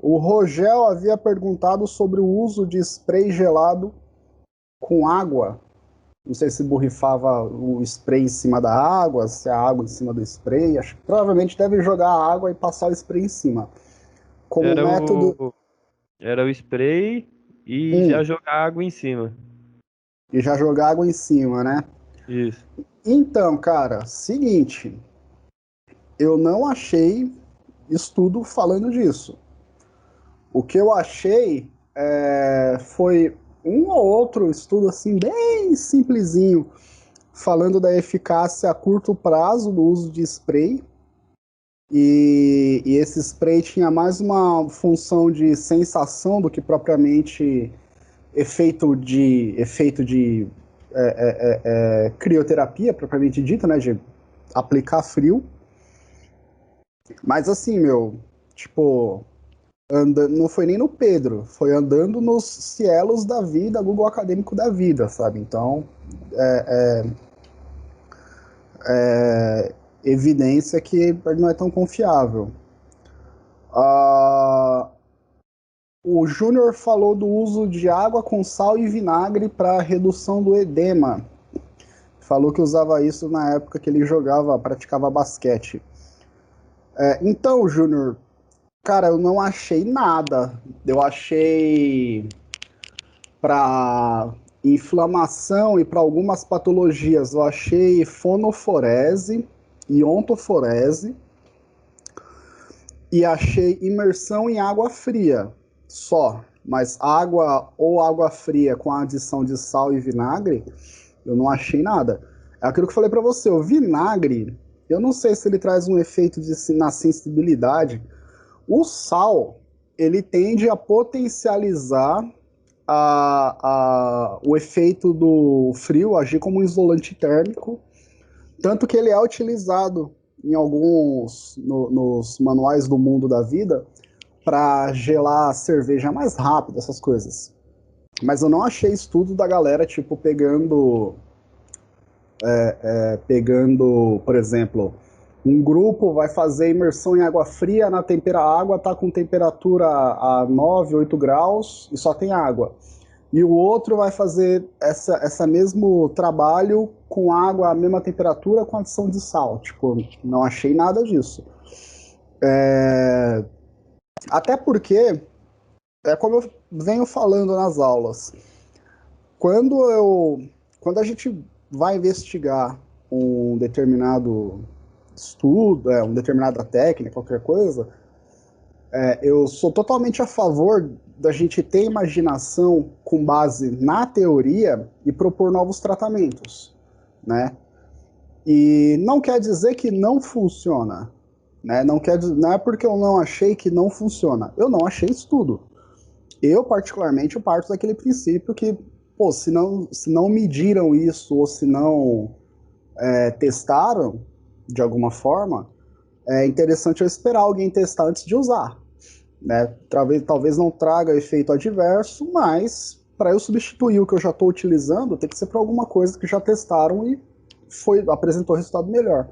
O Rogel havia perguntado sobre o uso de spray gelado com água. Não sei se borrifava o spray em cima da água, se a água em cima do spray. Acho que provavelmente deve jogar a água e passar o spray em cima. Como Era método. o, era o spray e já Um, jogar água em cima. e já jogar água em cima, né? Isso. Então, cara, seguinte, eu não achei estudo falando disso. O que eu achei foi um ou outro estudo assim bem simplesinho falando da eficácia a curto prazo do uso de spray. E esse spray tinha mais uma função de sensação do que propriamente efeito de crioterapia propriamente dita, né, de aplicar frio. Mas assim, meu, tipo, não foi nem no Pedro, foi andando nos cielos da vida, Google Acadêmico da vida, sabe? Então, evidência que ele não é tão confiável. Ah, o Júnior falou do uso de água com sal e vinagre para redução do edema. Falou que usava isso na época que ele praticava basquete. Então, Júnior, cara, eu não achei nada. Eu achei para inflamação e para algumas patologias, eu achei fonoforese e ontoforese e achei imersão em água fria só. Mas água ou água fria com a adição de sal e vinagre, eu não achei nada. É aquilo que eu falei para você, o vinagre, eu não sei se ele traz um efeito na sensibilidade. O sal, ele tende a potencializar o efeito do frio, agir como um isolante térmico, tanto que ele é utilizado em alguns nos manuais do mundo da vida para gelar cerveja mais rápido, essas coisas. Mas eu não achei estudo da galera tipo pegando, por exemplo, um grupo vai fazer imersão em água fria, a água está com temperatura a 9, 8 graus e só tem água. E o outro vai fazer essa mesmo trabalho com água à mesma temperatura com adição de sal. Tipo, não achei nada disso. Até porque, é como eu venho falando nas aulas, quando quando a gente vai investigar um determinado estudo, uma determinada técnica, qualquer coisa, eu sou totalmente a favor da gente ter imaginação com base na teoria e propor novos tratamentos, né? E não quer dizer que não funciona, né? Não é porque eu não achei que não funciona. Eu não achei estudo. Eu, particularmente, eu parto daquele princípio que, pô, se não mediram isso ou se não testaram de alguma forma, é interessante eu esperar alguém testar antes de usar, né? Talvez não traga efeito adverso, mas para eu substituir o que eu já estou utilizando, tem que ser para alguma coisa que já testaram e apresentou resultado melhor.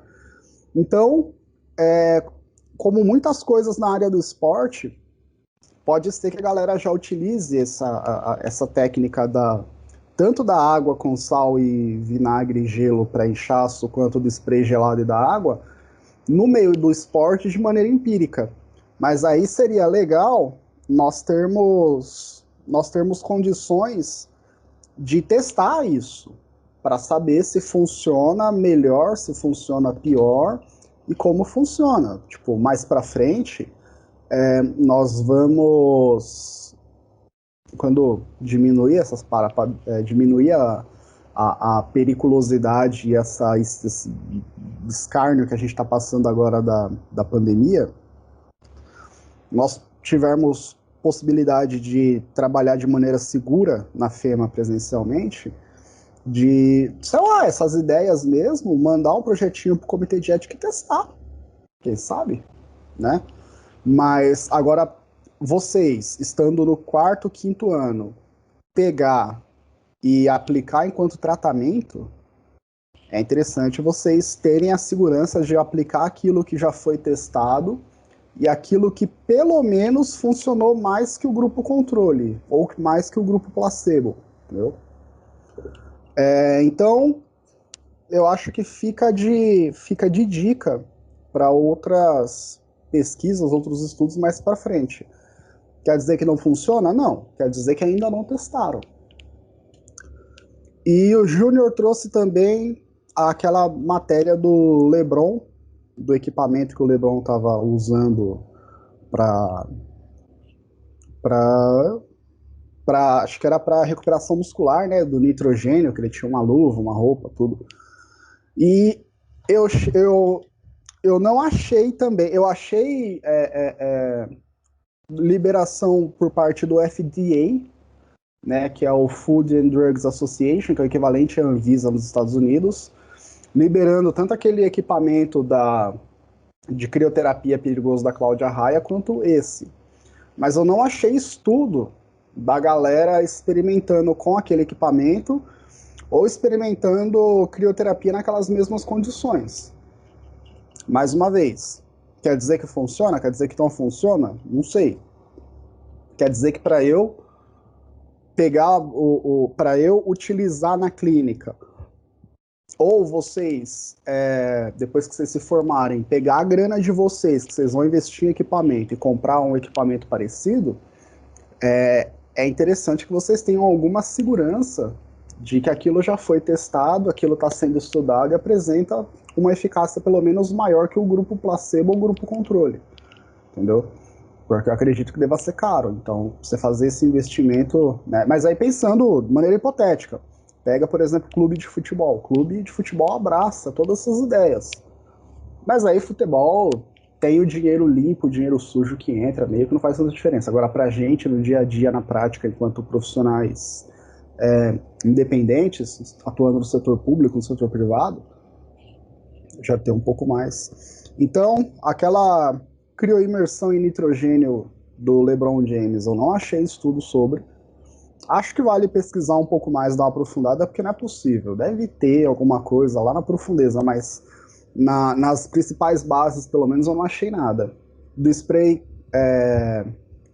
Então, como muitas coisas na área do esporte, pode ser que a galera já utilize essa técnica tanto da água com sal e vinagre e gelo para inchaço, quanto do spray gelado e da água, no meio do esporte de maneira empírica. Mas aí seria legal nós termos condições de testar isso, para saber se funciona melhor, se funciona pior e como funciona. Tipo, mais para frente, nós vamos, quando diminuir diminuir a periculosidade e esse escárnio que a gente está passando agora da pandemia, nós tivermos possibilidade de trabalhar de maneira segura na FEMA presencialmente, de, sei lá, essas ideias mesmo, mandar um projetinho para o comitê de ética e testar, quem sabe, né? Mas agora, vocês, estando no quarto, quinto ano, pegar e aplicar enquanto tratamento, é interessante vocês terem a segurança de aplicar aquilo que já foi testado e aquilo que pelo menos funcionou mais que o grupo controle, ou mais que o grupo placebo, entendeu? Então, eu acho que fica de dica para outras pesquisas, outros estudos mais para frente. Quer dizer que não funciona? Não. Quer dizer que ainda não testaram. E o Júnior trouxe também aquela matéria do LeBron, do equipamento que o LeBron estava usando para acho que era para recuperação muscular, né, do nitrogênio, que ele tinha uma luva, uma roupa, tudo. E eu, eu, eu não achei também, eu achei liberação por parte do FDA, né, que é o Food and Drugs Association, que é o equivalente à Anvisa nos Estados Unidos, liberando tanto aquele equipamento de crioterapia perigoso da Cláudia Raia, quanto esse. Mas eu não achei estudo da galera experimentando com aquele equipamento ou experimentando crioterapia naquelas mesmas condições. Mais uma vez, quer dizer que funciona? Quer dizer que não funciona? Não sei. Quer dizer que para eu pegar para eu utilizar na clínica, ou vocês, depois que vocês se formarem, pegar a grana de vocês, que vocês vão investir em equipamento e comprar um equipamento parecido, é interessante que vocês tenham alguma segurança de que aquilo já foi testado, aquilo está sendo estudado e apresenta uma eficácia pelo menos maior que o grupo placebo ou o grupo controle, entendeu? Porque eu acredito que deva ser caro. Então, você fazer esse investimento, né? Mas aí pensando de maneira hipotética, pega, por exemplo, clube de futebol. O clube de futebol abraça todas essas ideias. Mas aí futebol tem o dinheiro limpo, o dinheiro sujo que entra, meio que não faz tanta diferença. Agora, pra gente, no dia a dia, na prática, enquanto profissionais independentes, atuando no setor público, no setor privado, já tem um pouco mais. Então, aquela crioimersão em nitrogênio do LeBron James, eu não achei estudo sobre. Acho que vale pesquisar um pouco mais, dar uma aprofundada, porque não é possível. Deve ter alguma coisa lá na profundeza, mas nas principais bases, pelo menos, eu não achei nada. Do spray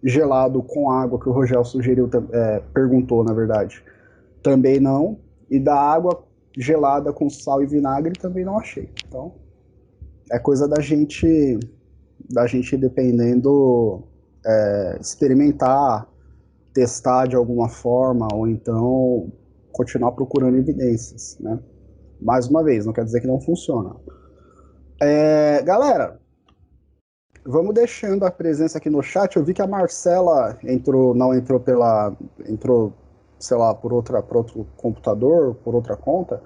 gelado com água, que o Rogel sugeriu, perguntou, na verdade, também não. E da água gelada com sal e vinagre também não achei. Então, é coisa da gente dependendo, experimentar, testar de alguma forma, ou então continuar procurando evidências, né? Mais uma vez, não quer dizer que não funciona. Galera, vamos deixando a presença aqui no chat. Eu vi que a Marcela entrou, sei lá, por outro computador, por outra conta.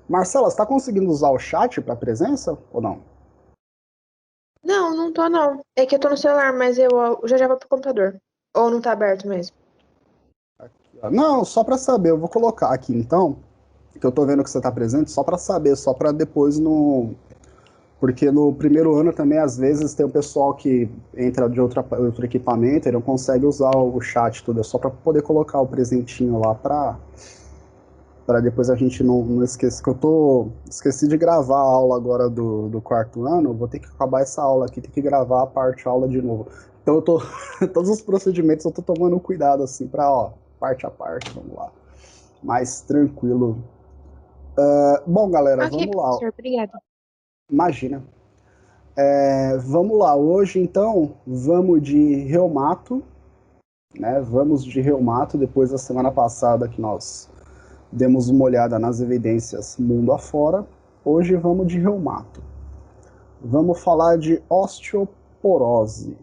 Marcela, você está conseguindo usar o chat para presença ou não? Não, não tô não. É que eu tô no celular, mas eu já vou pro computador. Ou não tá aberto mesmo? Não, só para saber, eu vou colocar aqui então, que eu tô vendo que você está presente, só para saber, só para depois no. Porque no primeiro ano também, às vezes, tem o pessoal que entra de outro equipamento e não consegue usar o chat tudo, é só para poder colocar o presentinho lá para depois a gente não esquecer. Que esqueci de gravar a aula agora do quarto ano, vou ter que acabar essa aula aqui, ter que gravar a parte aula de novo. Então eu tô, todos os procedimentos eu tô tomando cuidado assim para, parte a parte, vamos lá. Mais tranquilo. Bom, galera, Ok, vamos lá. professor, obrigada. Imagina. Vamos lá, hoje então vamos de reumato, né? Vamos de reumato, depois da semana passada que nós demos uma olhada nas evidências mundo afora. Hoje vamos de reumato. Vamos falar de osteoporose,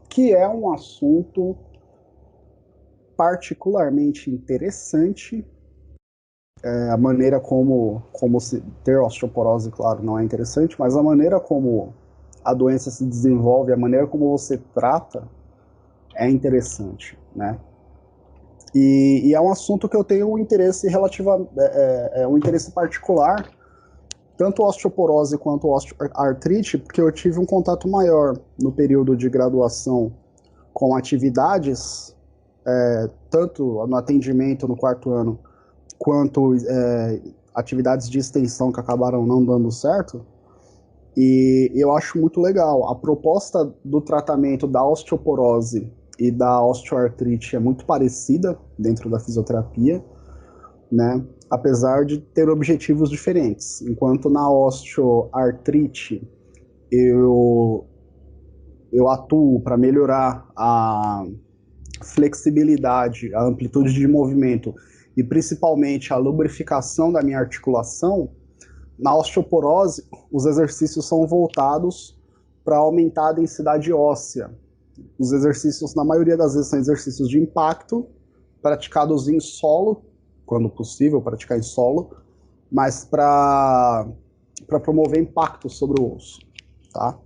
que é um assunto particularmente interessante. A maneira como se ter osteoporose, claro, não é interessante, mas a maneira como a doença se desenvolve, a maneira como você trata é interessante, né? E é um assunto que eu tenho um interesse um interesse particular, tanto osteoporose quanto osteoartrite, porque eu tive um contato maior no período de graduação com atividades, tanto no atendimento no quarto ano, quanto atividades de extensão que acabaram não dando certo. E eu acho muito legal. A proposta do tratamento da osteoporose e da osteoartrite é muito parecida dentro da fisioterapia, né? Apesar de ter objetivos diferentes. Enquanto na osteoartrite eu atuo para melhorar a flexibilidade, a amplitude de movimento e principalmente a lubrificação da minha articulação, na osteoporose os exercícios são voltados para aumentar a densidade óssea. Os exercícios, na maioria das vezes, são exercícios de impacto, praticados em solo, quando possível, praticar em solo, mas para promover impacto sobre o osso, tá?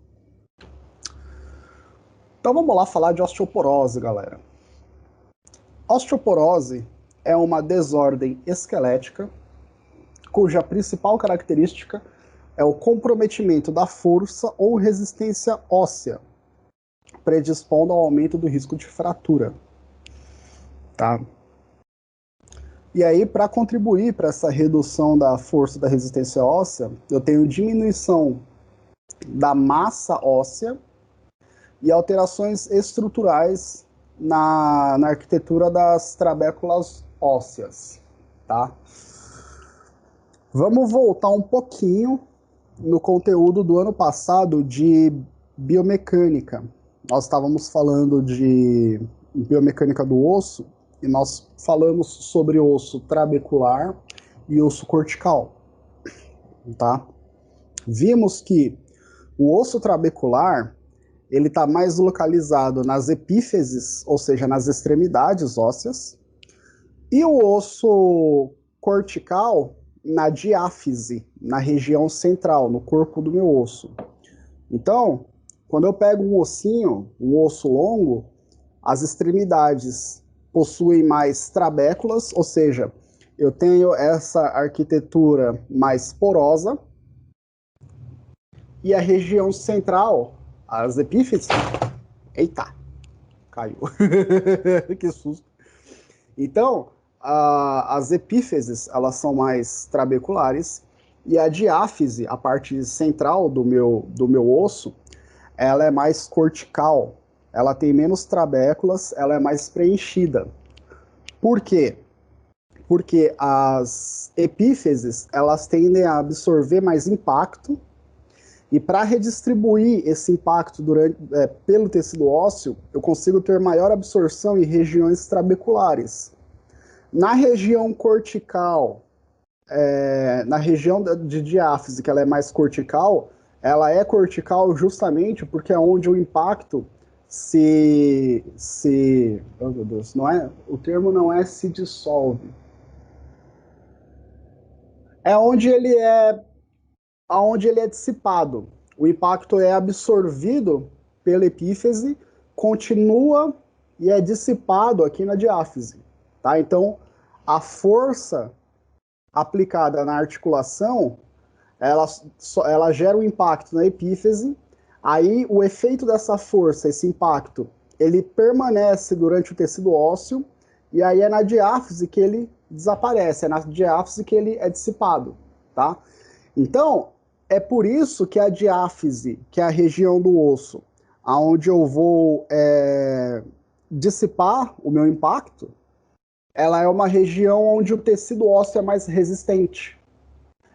Então vamos lá falar de osteoporose, galera. Osteoporose é uma desordem esquelética cuja principal característica é o comprometimento da força ou resistência óssea, predispondo ao aumento do risco de fratura. Tá? E aí, para contribuir para essa redução da força da resistência óssea, eu tenho diminuição da massa óssea e alterações estruturais na arquitetura das trabéculas ósseas. Tá? Vamos voltar um pouquinho no conteúdo do ano passado de biomecânica. Nós estávamos falando de biomecânica do osso e nós falamos sobre osso trabecular e osso cortical, tá? Vimos que o osso trabecular ele está mais localizado nas epífises, ou seja, nas extremidades ósseas, e o osso cortical na diáfise, na região central, no corpo do meu osso. Então, quando eu pego um ossinho, um osso longo, as extremidades possuem mais trabéculas, ou seja, eu tenho essa arquitetura mais porosa, e a região central, as epífises... Eita! Caiu. Que susto. Então, as epífises, elas são mais trabeculares, e a diáfise, a parte central do meu osso, ela é mais cortical. Ela tem menos trabéculas, ela é mais preenchida. Por quê? Porque as epífises, elas tendem a absorver mais impacto, e para redistribuir esse impacto pelo tecido ósseo, eu consigo ter maior absorção em regiões trabeculares. Na região cortical, na região de diáfise, que ela é mais cortical, ela é cortical justamente porque é onde o impacto oh meu Deus, o termo não é se dissolve. É onde ele é dissipado. O impacto é absorvido pela epífise, continua e é dissipado aqui na diáfise. Tá? Então, a força aplicada na articulação, ela gera um impacto na epífise, aí o efeito dessa força, esse impacto, ele permanece durante o tecido ósseo, e aí é na diáfise que ele desaparece, é na diáfise que ele é dissipado. Tá? Então, é por isso que a diáfise, que é a região do osso, onde eu vou dissipar o meu impacto, ela é uma região onde o tecido ósseo é mais resistente.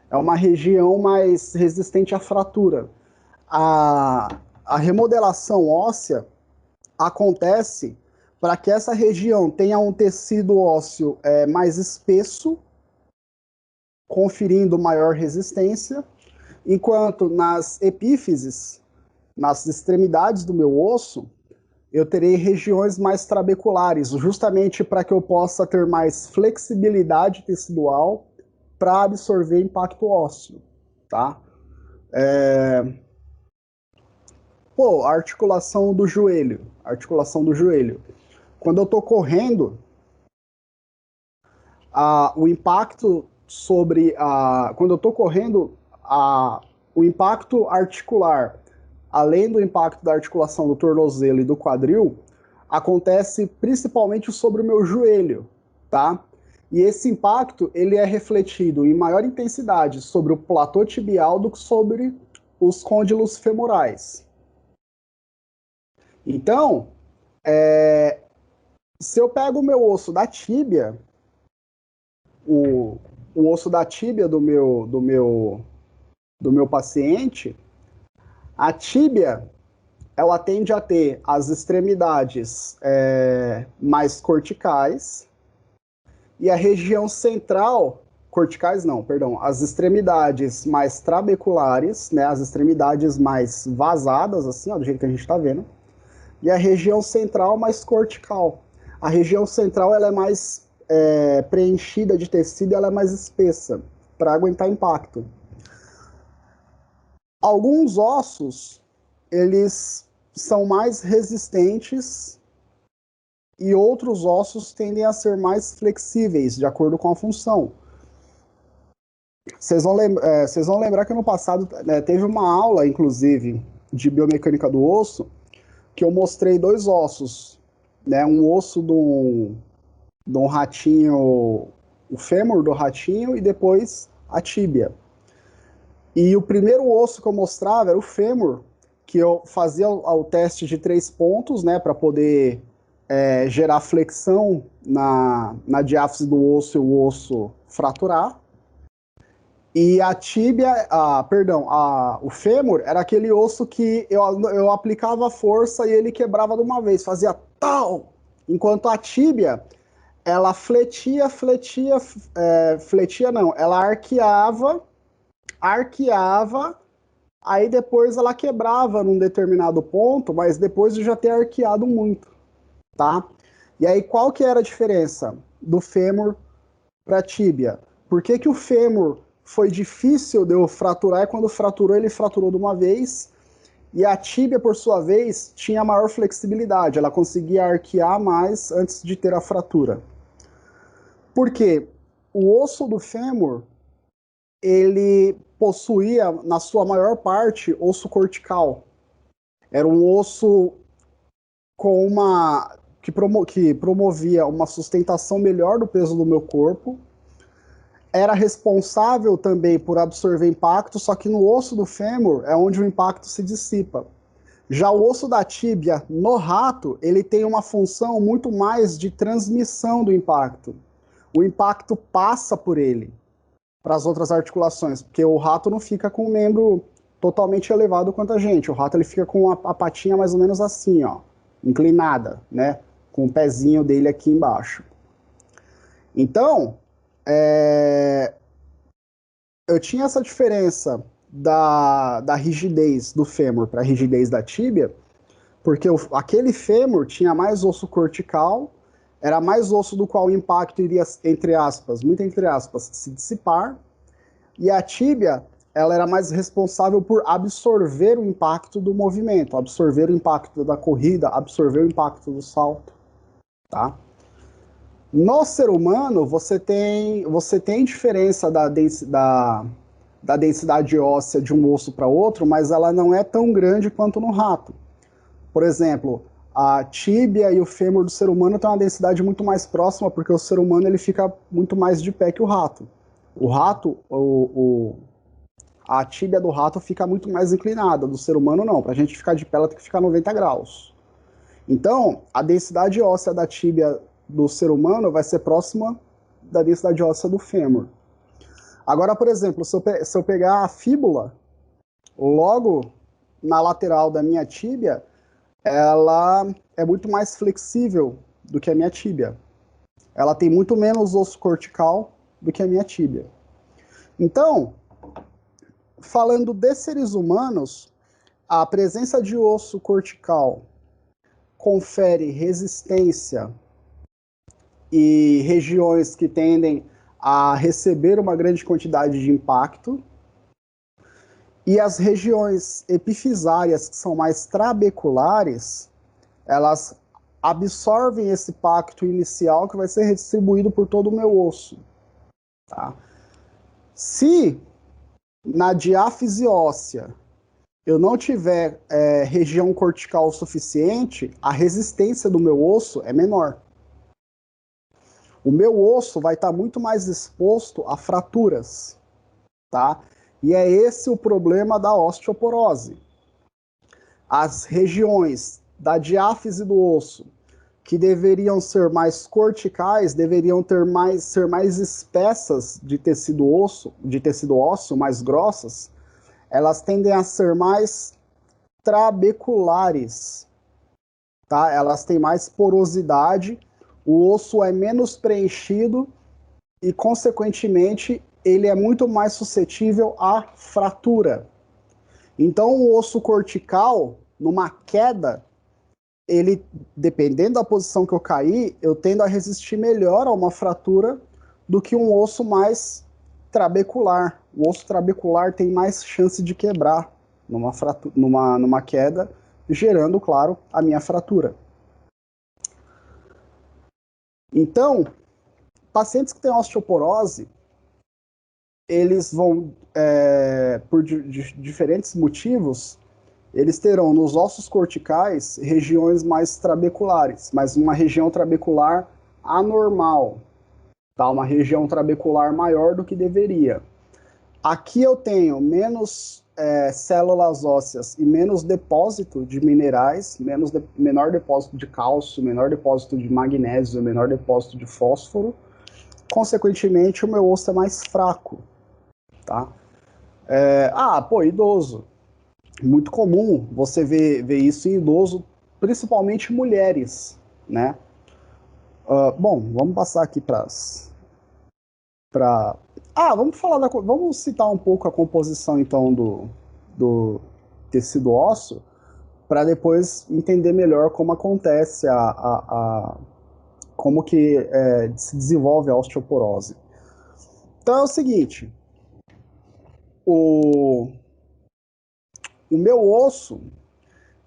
É uma região mais resistente à fratura. A remodelação óssea acontece para que essa região tenha um tecido ósseo mais espesso, conferindo maior resistência, enquanto nas epífises, nas extremidades do meu osso, eu terei regiões mais trabeculares, justamente para que eu possa ter mais flexibilidade tecidual para absorver impacto ósseo, tá? A articulação do joelho. Quando eu estou correndo, o impacto quando eu estou correndo, o impacto articular, além do impacto da articulação do tornozelo e do quadril, acontece principalmente sobre o meu joelho, tá? E esse impacto, ele é refletido em maior intensidade sobre o platô tibial do que sobre os côndilos femorais. Então, se eu pego o meu osso da tíbia, o osso da tíbia do meu paciente, a tíbia, ela tende a ter as extremidades mais corticais e a região central, corticais não, perdão, as extremidades mais trabeculares, né, as extremidades mais vazadas, assim, ó, do jeito que a gente está vendo, e a região central mais cortical. A região central ela é mais preenchida de tecido e ela é mais espessa para aguentar impacto. Alguns ossos, eles são mais resistentes e outros ossos tendem a ser mais flexíveis, de acordo com a função. Vocês vão lembrar que no passado teve uma aula, inclusive, de biomecânica do osso, que eu mostrei dois ossos, né? Um osso de um ratinho, o fêmur do ratinho, e depois a tíbia. E o primeiro osso que eu mostrava era o fêmur, que eu fazia o teste de 3 pontos, né, para poder gerar flexão na diáfise do osso e o osso fraturar. E a tíbia, o fêmur era aquele osso que eu aplicava força e ele quebrava de uma vez, fazia tal! Enquanto a tíbia, ela fletia não, ela arqueava, aí depois ela quebrava num determinado ponto, mas depois de já ter arqueado muito, tá? E aí qual que era a diferença do fêmur para a tíbia? Por que que o fêmur foi difícil de eu fraturar e quando fraturou, ele fraturou de uma vez? E a tíbia, por sua vez, tinha maior flexibilidade, ela conseguia arquear mais antes de ter a fratura. Por quê? O osso do fêmur, ele possuía, na sua maior parte, osso cortical. Era um osso com que promovia uma sustentação melhor do peso do meu corpo. Era responsável também por absorver impacto, só que no osso do fêmur é onde o impacto se dissipa. Já o osso da tíbia, no rato, ele tem uma função muito mais de transmissão do impacto. O impacto passa por ele para as outras articulações, porque o rato não fica com o membro totalmente elevado quanto a gente. O rato ele fica com a patinha mais ou menos assim, ó, inclinada, né, com o pezinho dele aqui embaixo. Então, eu tinha essa diferença da rigidez do fêmur para a rigidez da tíbia, porque aquele fêmur tinha mais osso cortical, era mais osso do qual o impacto iria, entre aspas, muito entre aspas, se dissipar, e a tíbia, ela era mais responsável por absorver o impacto do movimento, absorver o impacto da corrida, absorver o impacto do salto, tá? No ser humano, você tem diferença da densidade óssea de um osso para outro, mas ela não é tão grande quanto no rato. Por exemplo, a tíbia e o fêmur do ser humano têm uma densidade muito mais próxima, porque o ser humano ele fica muito mais de pé que o rato. O rato, a tíbia do rato fica muito mais inclinada, do ser humano não. Para a gente ficar de pé, ela tem que ficar 90 graus. Então, a densidade óssea da tíbia do ser humano vai ser próxima da densidade óssea do fêmur. Agora, por exemplo, se eu pegar a fíbula, logo na lateral da minha tíbia, ela é muito mais flexível do que a minha tíbia. Ela tem muito menos osso cortical do que a minha tíbia. Então, falando de seres humanos, a presença de osso cortical confere resistência e regiões que tendem a receber uma grande quantidade de impacto, e as regiões epifisárias, que são mais trabeculares, elas absorvem esse impacto inicial que vai ser redistribuído por todo o meu osso. Tá? Se na diáfise óssea eu não tiver região cortical suficiente, a resistência do meu osso é menor. O meu osso vai estar muito mais exposto a fraturas, tá? E é esse o problema da osteoporose. As regiões da diáfise do osso, que deveriam ser mais corticais, deveriam ser mais espessas de tecido ósseo, mais grossas, elas tendem a ser mais trabeculares, tá? Elas têm mais porosidade, o osso é menos preenchido e, consequentemente, ele é muito mais suscetível à fratura. Então, o osso cortical, numa queda, ele, dependendo da posição que eu cair, eu tendo a resistir melhor a uma fratura do que um osso mais trabecular. O osso trabecular tem mais chance de quebrar numa queda, gerando, claro, a minha fratura. Então, pacientes que têm osteoporose, eles vão, por diferentes motivos, eles terão nos ossos corticais regiões mais trabeculares, mas uma região trabecular anormal, tá? Uma região trabecular maior do que deveria. Aqui eu tenho menos células ósseas e menos depósito de minerais, menor depósito de cálcio, menor depósito de magnésio, menor depósito de fósforo. Consequentemente, o meu osso é mais fraco, tá? Idoso. Muito comum você ver isso em idoso, principalmente mulheres, né? Bom, vamos passar aqui vamos citar um pouco a composição, então, do tecido ósseo, para depois entender melhor como acontece como que se desenvolve a osteoporose. Então é o seguinte, o meu osso,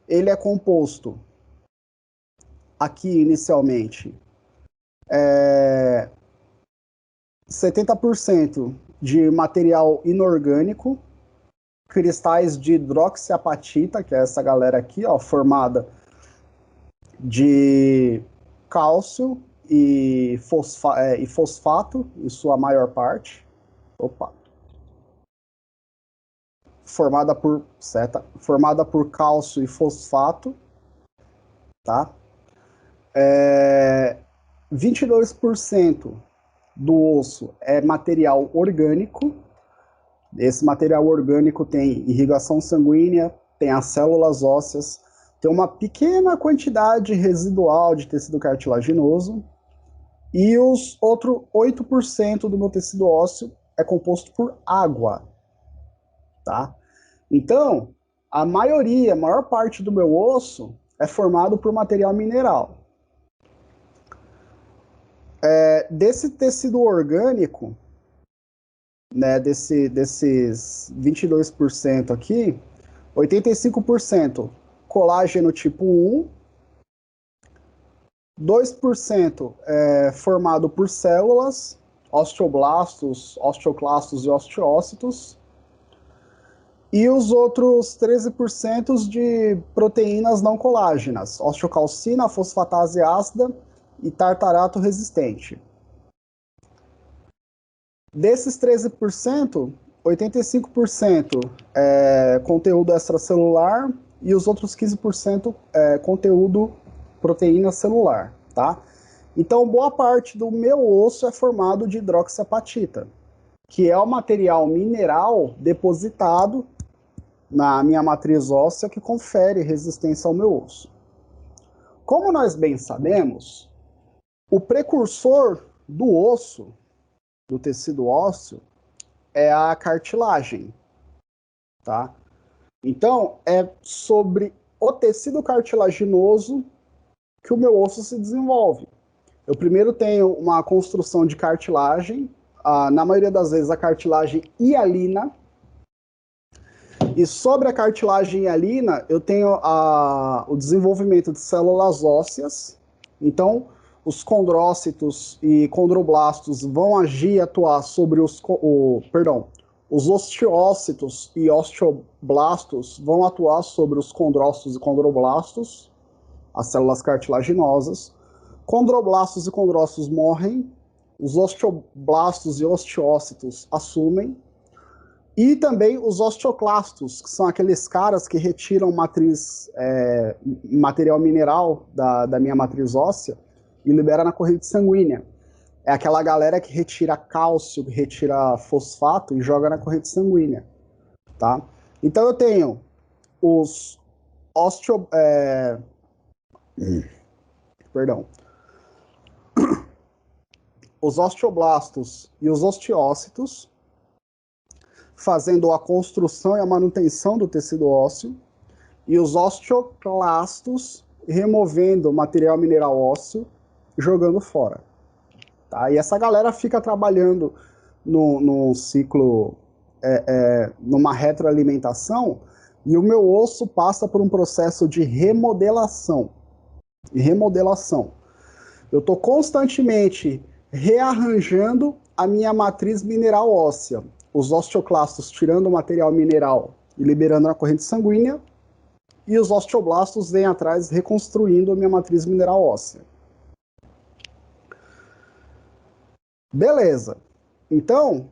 ele é composto aqui inicialmente 70% de material inorgânico, cristais de hidroxiapatita, que é essa galera aqui, ó, formada de cálcio e fosfato, em sua maior parte. Formada por cálcio e fosfato, tá? 22% do osso é material orgânico. Esse material orgânico tem irrigação sanguínea, tem as células ósseas, tem uma pequena quantidade residual de tecido cartilaginoso, e os outros 8% do meu tecido ósseo é composto por água, tá? Então, a maior parte do meu osso é formado por material mineral. Desse tecido orgânico, né, desses 22% aqui, 85% colágeno tipo 1, 2% é formado por células, osteoblastos, osteoclastos e osteócitos, e os outros 13% de proteínas não colágenas, osteocalcina, fosfatase ácida e tartarato resistente. Desses 13%, 85% é conteúdo extracelular e os outros 15% é conteúdo proteína celular, tá? Então, boa parte do meu osso é formado de hidroxiapatita, que é o material mineral depositado na minha matriz óssea que confere resistência ao meu osso. Como nós bem sabemos, o precursor do osso, do tecido ósseo, é a cartilagem, tá? Então, é sobre o tecido cartilaginoso que o meu osso se desenvolve. Eu primeiro tenho uma construção de cartilagem, na maioria das vezes a cartilagem hialina, e sobre a cartilagem hialina eu tenho o desenvolvimento de células ósseas. Então, os condrócitos e condroblastos vão agir e atuar sobre os osteócitos e osteoblastos vão atuar sobre os condrócitos e condroblastos, as células cartilaginosas. Condroblastos e condrócitos morrem, os osteoblastos e osteócitos assumem, E também os osteoclastos, que são aqueles caras que retiram material mineral da minha matriz óssea e libera na corrente sanguínea. É aquela galera que retira cálcio, que retira fosfato e joga na corrente sanguínea. Tá? Então eu tenho os os osteoblastos e os osteócitos, fazendo a construção e a manutenção do tecido ósseo, e os osteoclastos removendo o material mineral ósseo, jogando fora. Tá? E essa galera fica trabalhando num ciclo, numa retroalimentação, e o meu osso passa por um processo de remodelação. Eu estou constantemente rearranjando a minha matriz mineral óssea. Os osteoclastos tirando o material mineral e liberando na corrente sanguínea, e os osteoblastos vêm atrás reconstruindo a minha matriz mineral óssea. Beleza. Então,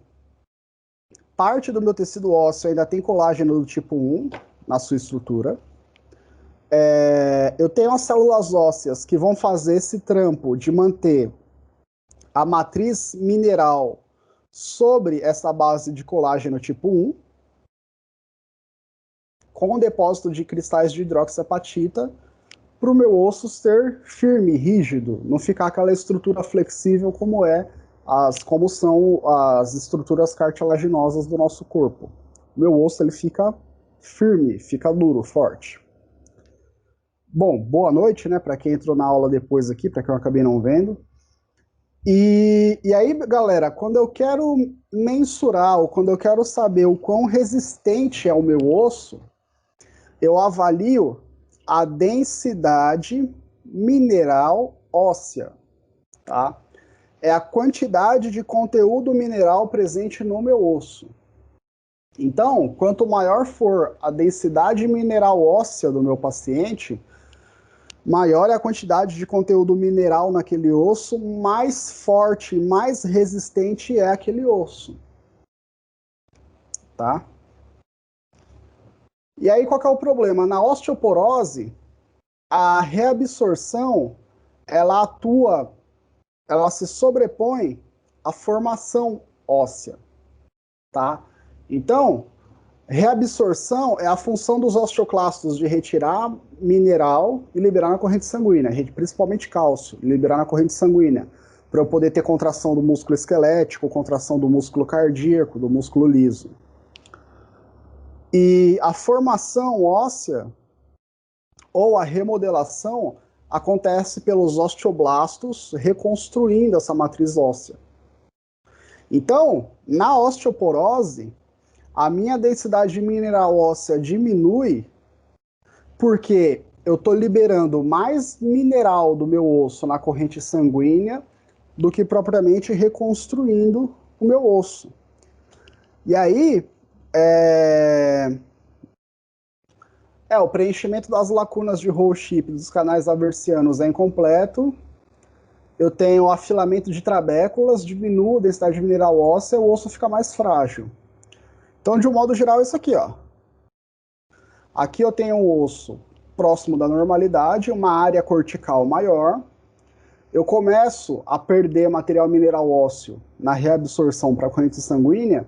parte do meu tecido ósseo ainda tem colágeno do tipo 1 na sua estrutura. Eu tenho as células ósseas que vão fazer esse trampo de manter a matriz mineral sobre essa base de colágeno tipo 1, com o depósito de cristais de hidroxiapatita, para o meu osso ser firme, rígido, não ficar aquela estrutura flexível como são as estruturas cartilaginosas do nosso corpo. O meu osso ele fica firme, fica duro, forte. Bom, boa noite, né, para quem entrou na aula depois aqui, para quem eu acabei não vendo. E aí, galera, quando eu quero mensurar, ou quando eu quero saber o quão resistente é o meu osso, eu avalio a densidade mineral óssea, tá? É a quantidade de conteúdo mineral presente no meu osso. Então, quanto maior for a densidade mineral óssea do meu paciente, maior é a quantidade de conteúdo mineral naquele osso, mais forte, mais resistente é aquele osso. Tá? E aí, qual que é o problema? Na osteoporose, a reabsorção, ela se sobrepõe à formação óssea. Tá? Então, reabsorção é a função dos osteoclastos de retirar mineral e liberar na corrente sanguínea, principalmente cálcio, liberar na corrente sanguínea, para eu poder ter contração do músculo esquelético, contração do músculo cardíaco, do músculo liso. E a formação óssea, ou a remodelação, acontece pelos osteoblastos reconstruindo essa matriz óssea. Então, na osteoporose, a minha densidade mineral óssea diminui porque eu estou liberando mais mineral do meu osso na corrente sanguínea do que propriamente reconstruindo o meu osso. E aí, o preenchimento das lacunas de Roll-Ship dos canais aversianos é incompleto. Eu tenho afilamento de trabéculas, diminui a densidade mineral óssea, o osso fica mais frágil. Então, de um modo geral, é isso aqui, ó. Aqui eu tenho um osso próximo da normalidade, uma área cortical maior. Eu começo a perder material mineral ósseo na reabsorção para a corrente sanguínea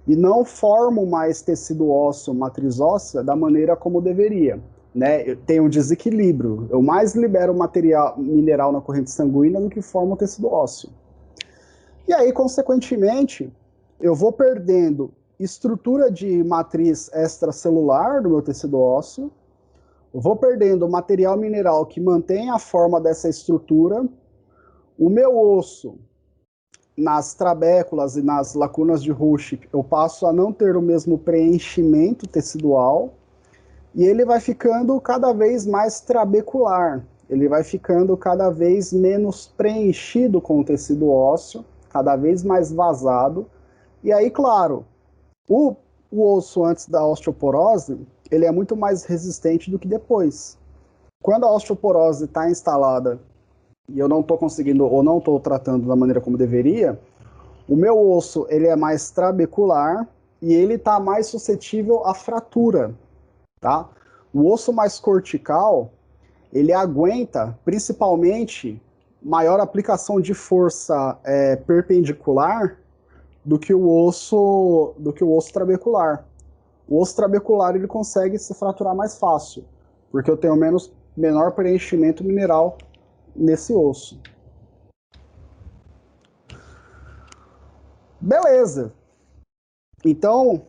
e não formo mais tecido ósseo, matriz óssea, da maneira como deveria. Né? Eu tenho um desequilíbrio. Eu mais libero material mineral na corrente sanguínea do que formo o tecido ósseo. E aí, consequentemente, eu vou perdendo estrutura de matriz extracelular do meu tecido ósseo, eu vou perdendo material mineral que mantém a forma dessa estrutura, o meu osso, nas trabéculas e nas lacunas de Roll-Ship, eu passo a não ter o mesmo preenchimento tecidual, e ele vai ficando cada vez mais trabecular, ele vai ficando cada vez menos preenchido com o tecido ósseo, cada vez mais vazado, e aí, claro, o osso antes da osteoporose, ele é muito mais resistente do que depois. Quando a osteoporose está instalada e eu não estou conseguindo ou não estou tratando da maneira como deveria, o meu osso ele é mais trabecular, e ele está mais suscetível à fratura, tá? O osso mais cortical, ele aguenta, principalmente, maior aplicação de força perpendicular do que o osso trabecular. O osso trabecular ele consegue se fraturar mais fácil, porque eu tenho menor preenchimento mineral nesse osso. Beleza. Então,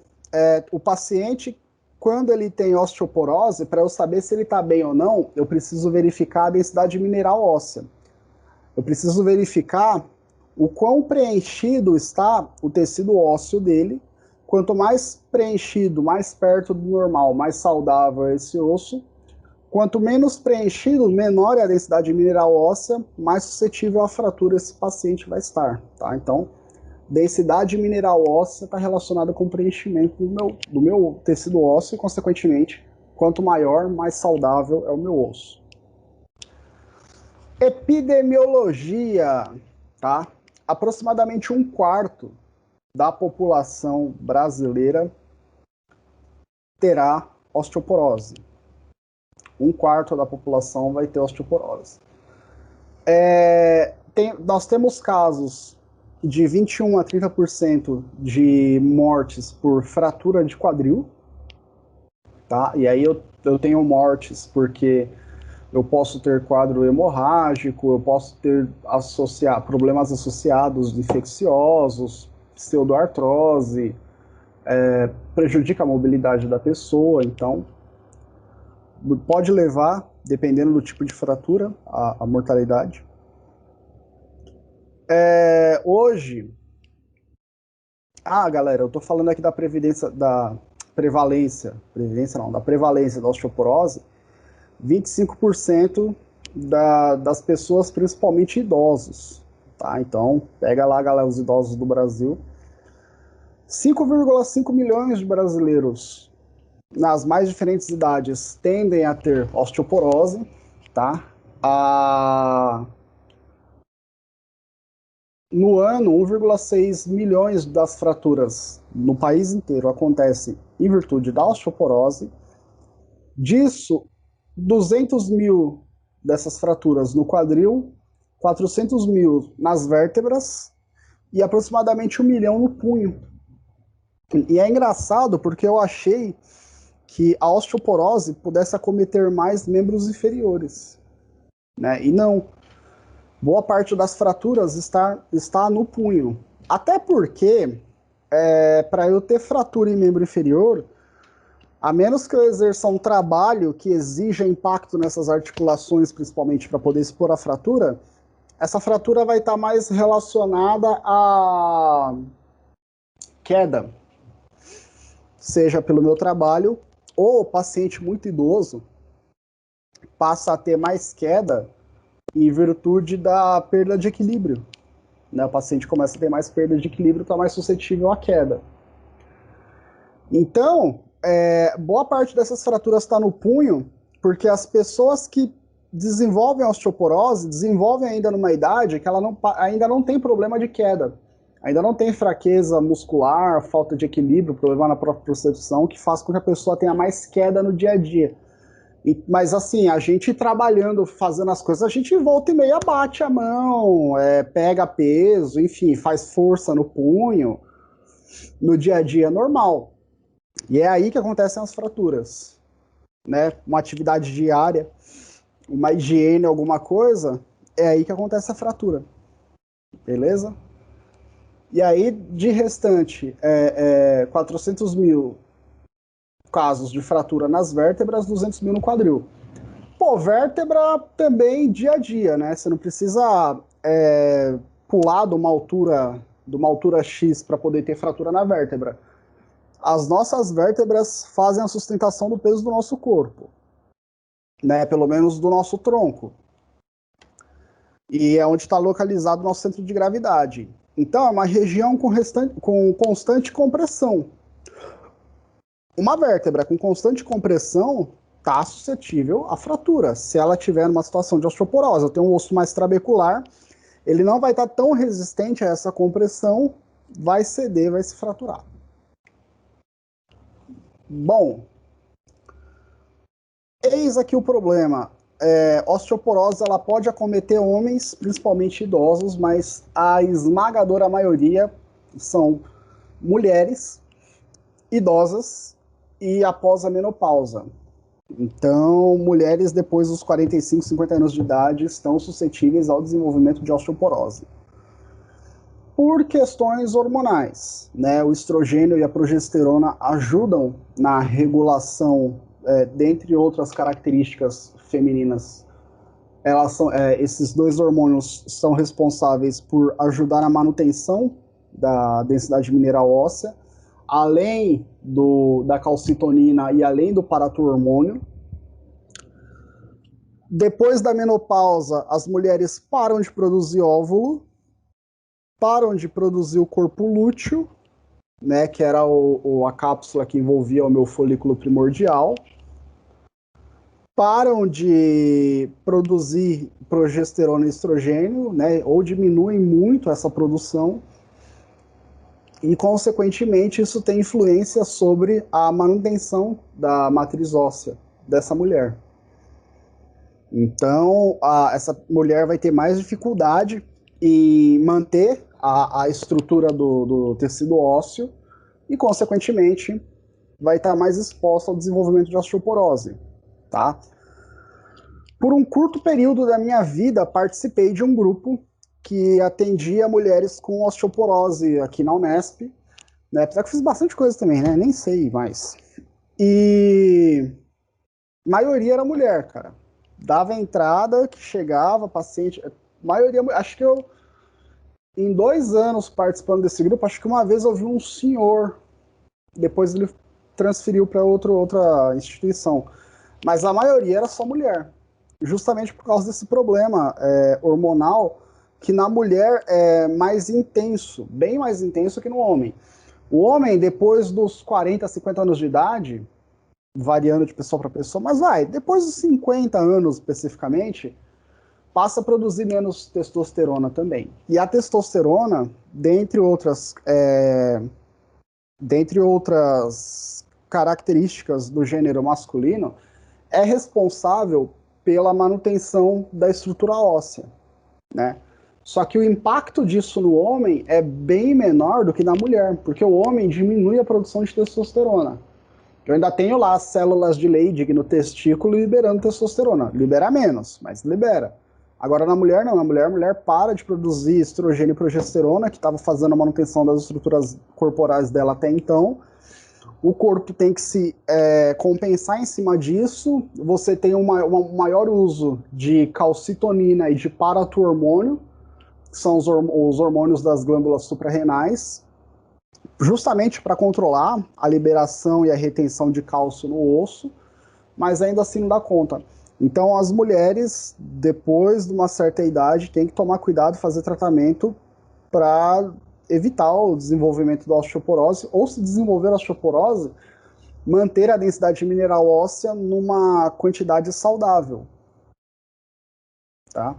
o paciente, quando ele tem osteoporose, para eu saber se ele está bem ou não, eu preciso verificar a densidade mineral óssea. Eu preciso verificar o quão preenchido está o tecido ósseo dele. Quanto mais preenchido, mais perto do normal, mais saudável é esse osso. Quanto menos preenchido, menor é a densidade mineral óssea, mais suscetível à fratura esse paciente vai estar. Tá? Então, densidade mineral óssea está relacionada com o preenchimento do meu tecido ósseo e, consequentemente, quanto maior, mais saudável é o meu osso. Epidemiologia, tá? Aproximadamente 1/4 da população brasileira terá osteoporose. 1/4 da população vai ter osteoporose. Nós temos casos de 21 a 30% de mortes por fratura de quadril, tá? E aí eu tenho mortes porque eu posso ter quadro hemorrágico, eu posso ter problemas associados infecciosos, pseudoartrose, prejudica a mobilidade da pessoa, então pode levar, dependendo do tipo de fratura, a mortalidade. Hoje, galera, eu tô falando aqui da prevalência da osteoporose. 25% das pessoas, principalmente idosos, tá? Então, pega lá, galera, os idosos do Brasil. 5,5 milhões de brasileiros nas mais diferentes idades tendem a ter osteoporose, tá? No ano, 1,6 milhões das fraturas no país inteiro acontecem em virtude da osteoporose. Disso, 200 mil dessas fraturas no quadril, 400 mil nas vértebras e aproximadamente 1 milhão no punho. E é engraçado porque eu achei que a osteoporose pudesse acometer mais membros inferiores, né? E não. Boa parte das fraturas está no punho. Até porque, para eu ter fratura em membro inferior, a menos que eu exerça um trabalho que exija impacto nessas articulações, principalmente para poder expor a fratura, essa fratura vai estar mais relacionada à queda, seja pelo meu trabalho, ou o paciente muito idoso passa a ter mais queda em virtude da perda de equilíbrio. Né? O paciente começa a ter mais perda de equilíbrio, está mais suscetível à queda. Então, boa parte dessas fraturas está no punho, porque as pessoas que desenvolvem osteoporose desenvolvem ainda numa idade que ela ainda não tem problema de queda. Ainda não tem fraqueza muscular, falta de equilíbrio, problema na própria percepção, que faz com que a pessoa tenha mais queda no dia a dia. Mas assim, a gente trabalhando, fazendo as coisas, a gente volta e meia bate a mão, pega peso, enfim, faz força no punho, no dia a dia normal. E é aí que acontecem as fraturas, né? Uma atividade diária, uma higiene, alguma coisa, é aí que acontece a fratura, beleza? E aí, de restante, 400 mil casos de fratura nas vértebras, 200 mil no quadril. Pô, vértebra também dia a dia, né? Você não precisa pular de uma altura X para poder ter fratura na vértebra. As nossas vértebras fazem a sustentação do peso do nosso corpo, né? Pelo menos do nosso tronco. E é onde está localizado o nosso centro de gravidade. Então, é uma região com constante compressão. Uma vértebra com constante compressão está suscetível à fratura. Se ela tiver numa situação de osteoporose, eu tenho um osso mais trabecular, ele não vai estar tão resistente a essa compressão, vai ceder, vai se fraturar. Bom, eis aqui o problema. Osteoporose ela pode acometer homens, principalmente idosos, mas a esmagadora maioria são mulheres, idosas e após a menopausa. Então, mulheres depois dos 45, 50 anos de idade estão suscetíveis ao desenvolvimento de osteoporose. Por questões hormonais, né? O estrogênio e a progesterona ajudam na regulação, dentre outras características femininas. Esses dois hormônios são responsáveis por ajudar na manutenção da densidade mineral óssea, além da calcitonina e além do paratohormônio. Depois da menopausa, as mulheres param de produzir óvulo, param de produzir o corpo lúteo, né, que era a cápsula que envolvia o meu folículo primordial, param de produzir progesterona e estrogênio, né, ou diminuem muito essa produção, e, consequentemente, isso tem influência sobre a manutenção da matriz óssea dessa mulher. Então, essa mulher vai ter mais dificuldade em manter a estrutura do tecido ósseo e, consequentemente, vai estar mais exposta ao desenvolvimento de osteoporose, tá? Por um curto período da minha vida, participei de um grupo que atendia mulheres com osteoporose aqui na Unesp, né? Apesar que eu fiz bastante coisa também, né? Nem sei mais. E a maioria era mulher, cara. Dava entrada, que chegava, paciente... maioria, acho que eu, em 2 anos participando desse grupo, acho que uma vez eu vi um senhor, depois ele transferiu para outra instituição. Mas a maioria era só mulher. Justamente por causa desse problema hormonal, que na mulher é mais intenso, bem mais intenso que no homem. O homem, depois dos 40, 50 anos de idade, variando de pessoa para pessoa, mas depois dos 50 anos especificamente, passa a produzir menos testosterona também. E a testosterona, dentre outras características do gênero masculino, é responsável pela manutenção da estrutura óssea, né? Só que o impacto disso no homem é bem menor do que na mulher, porque o homem diminui a produção de testosterona. Eu ainda tenho lá as células de Leydig no testículo liberando testosterona. Libera menos, mas libera. Agora na mulher não, a mulher para de produzir estrogênio e progesterona, que estava fazendo a manutenção das estruturas corporais dela até então. O corpo tem que se compensar em cima disso. Você tem um maior uso de calcitonina e de paratohormônio, que são os hormônios das glândulas suprarrenais, justamente para controlar a liberação e a retenção de cálcio no osso, mas ainda assim não dá conta. Então as mulheres, depois de uma certa idade, têm que tomar cuidado e fazer tratamento para evitar o desenvolvimento da osteoporose, ou se desenvolver a osteoporose, manter a densidade mineral óssea numa quantidade saudável. Tá?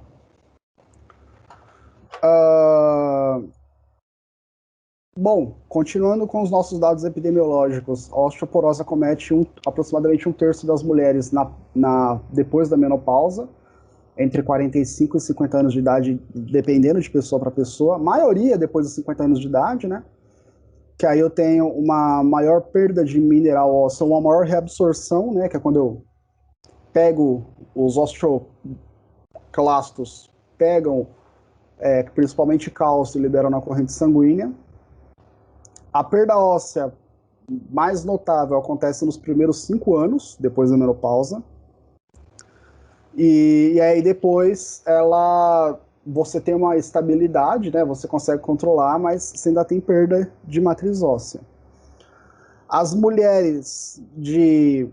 Bom, continuando com os nossos dados epidemiológicos, a osteoporose acomete aproximadamente 1/3 das mulheres depois da menopausa, entre 45 e 50 anos de idade, dependendo de pessoa para pessoa. A maioria depois dos 50 anos de idade, né? Que aí eu tenho uma maior perda de mineral ósseo, uma maior reabsorção, né? Que é quando eu pego os osteoclastos, pegam principalmente cálcio e liberam na corrente sanguínea. A perda óssea mais notável acontece nos primeiros 5 anos, depois da menopausa. E aí depois você tem uma estabilidade, né? Você consegue controlar, mas você ainda tem perda de matriz óssea. As mulheres de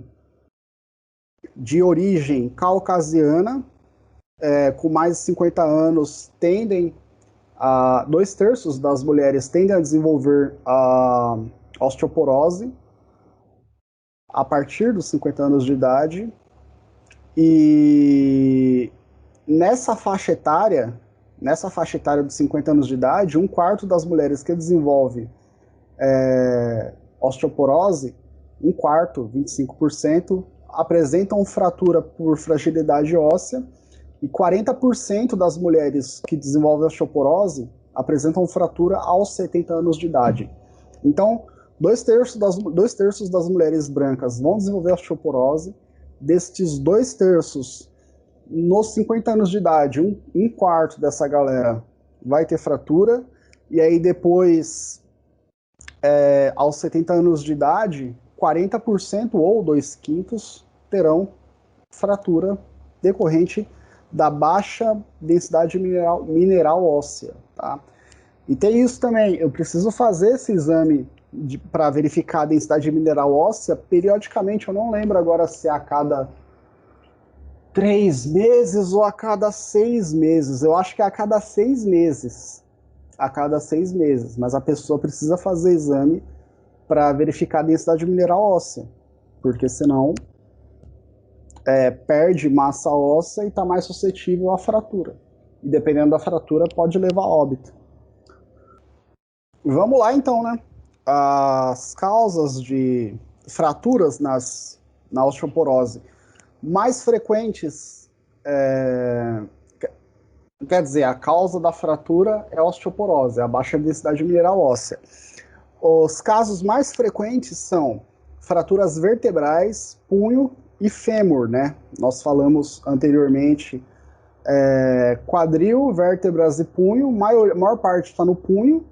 origem caucasiana, com mais de 50 anos, 2/3 das mulheres tendem a desenvolver a osteoporose a partir dos 50 anos de idade. E nessa faixa etária dos 50 anos de idade, 1/4 das mulheres que desenvolve osteoporose um quarto, 25%, apresentam fratura por fragilidade óssea, e 40% das mulheres que desenvolvem osteoporose apresentam fratura aos 70 anos de idade. Então, 2/3 das mulheres brancas vão desenvolver osteoporose. Destes 2/3, nos 50 anos de idade, um quarto dessa galera vai ter fratura, e aí depois, aos 70 anos de idade, 40% ou 2/5 terão fratura decorrente da baixa densidade mineral óssea, tá? E tem isso também, eu preciso fazer esse exame para verificar a densidade mineral óssea periodicamente, eu não lembro agora se é a cada 3 meses ou a cada 6 meses, eu acho que é a cada 6 meses, mas a pessoa precisa fazer exame para verificar a densidade mineral óssea, porque senão perde massa óssea e está mais suscetível à fratura. E dependendo da fratura, pode levar a óbito. Vamos lá então, né? As causas de fraturas na osteoporose mais frequentes, quer dizer, a causa da fratura é a osteoporose, a baixa densidade mineral óssea. Os casos mais frequentes são fraturas vertebrais, punho e fêmur, né? Nós falamos anteriormente quadril, vértebras e punho, maior parte está no punho,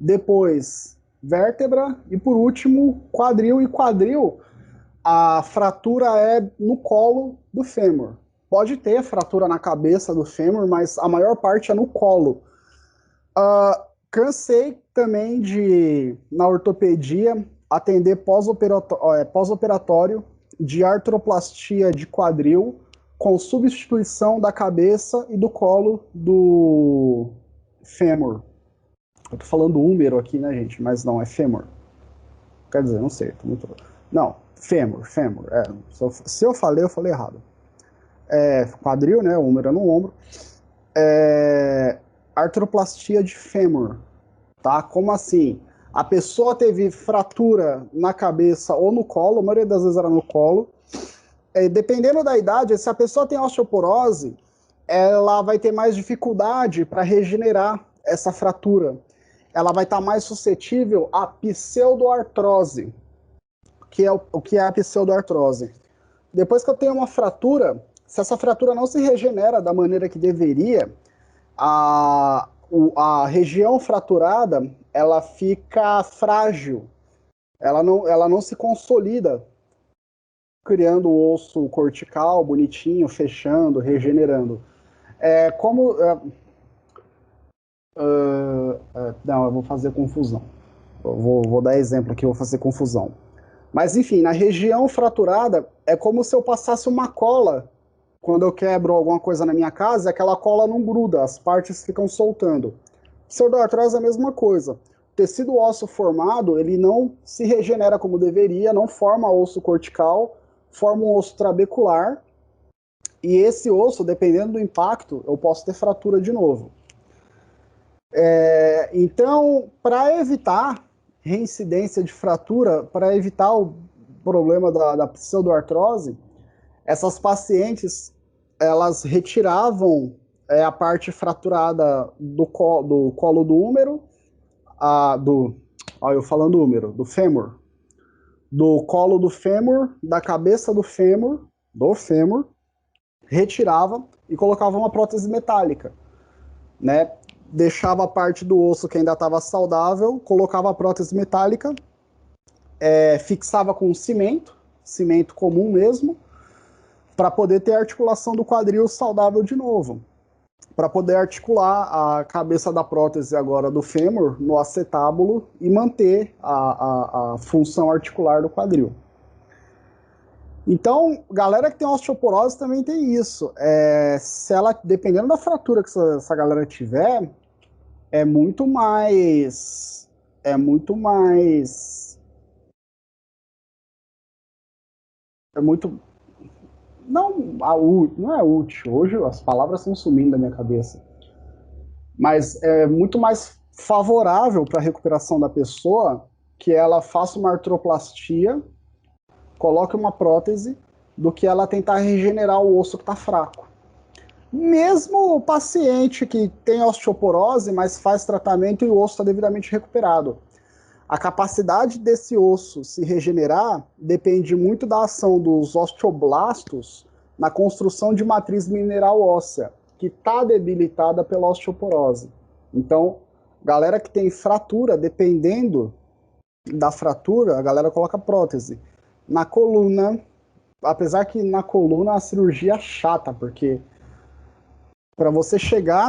depois vértebra e por último quadril. E quadril, a fratura é no colo do fêmur. Pode ter fratura na cabeça do fêmur, mas a maior parte é no colo. Cansei também de, na ortopedia, atender pós-operatório de artroplastia de quadril com substituição da cabeça e do colo do fêmur. Eu tô falando húmero aqui, né, gente? Mas não, é fêmur. Quer dizer, não sei, tô muito... Não, fêmur. Se eu falei errado. Quadril, né, húmero é no ombro. Artroplastia de fêmur, tá? Como assim? A pessoa teve fratura na cabeça ou no colo, a maioria das vezes era no colo. Dependendo da idade, se a pessoa tem osteoporose, ela vai ter mais dificuldade para regenerar essa fratura. Ela vai estar mais suscetível à pseudoartrose. O que é a pseudoartrose? Depois que eu tenho uma fratura, se essa fratura não se regenera da maneira que deveria, a região fraturada, ela fica frágil, ela não se consolida, criando o osso cortical bonitinho, fechando, regenerando. Não, eu vou fazer confusão. Eu vou dar exemplo aqui, eu vou fazer confusão. Mas enfim, na região fraturada, é como se eu passasse uma cola. Quando eu quebro alguma coisa na minha casa, aquela cola não gruda, as partes ficam soltando. Pseudoartrose é a mesma coisa. O tecido ósseo formado, ele não se regenera como deveria, não forma osso cortical, forma um osso trabecular, e esse osso, dependendo do impacto, eu posso ter fratura de novo. Então, para evitar reincidência de fratura, para evitar o problema da pseudoartrose, essas pacientes, elas retiravam a parte fraturada do colo do húmero, eu falando húmero, do fêmur, do colo do fêmur, da cabeça do fêmur, retirava e colocava uma prótese metálica, né? Deixava a parte do osso que ainda estava saudável, colocava a prótese metálica, fixava com cimento comum mesmo, para poder ter a articulação do quadril saudável de novo, para poder articular a cabeça da prótese agora do fêmur no acetábulo e manter a função articular do quadril. Então, galera que tem osteoporose também tem isso. Se ela, dependendo da fratura que essa galera tiver, é muito mais não é útil. Hoje as palavras estão sumindo da minha cabeça. Mas é muito mais favorável para a recuperação da pessoa que ela faça uma artroplastia, coloque uma prótese, do que ela tentar regenerar o osso que está fraco. Mesmo o paciente que tem osteoporose, mas faz tratamento e o osso está devidamente recuperado. A capacidade desse osso se regenerar depende muito da ação dos osteoblastos na construção de matriz mineral óssea, que está debilitada pela osteoporose. Então, galera que tem fratura, dependendo da fratura, a galera coloca prótese. Na coluna, apesar que na coluna a cirurgia é chata, porque para você chegar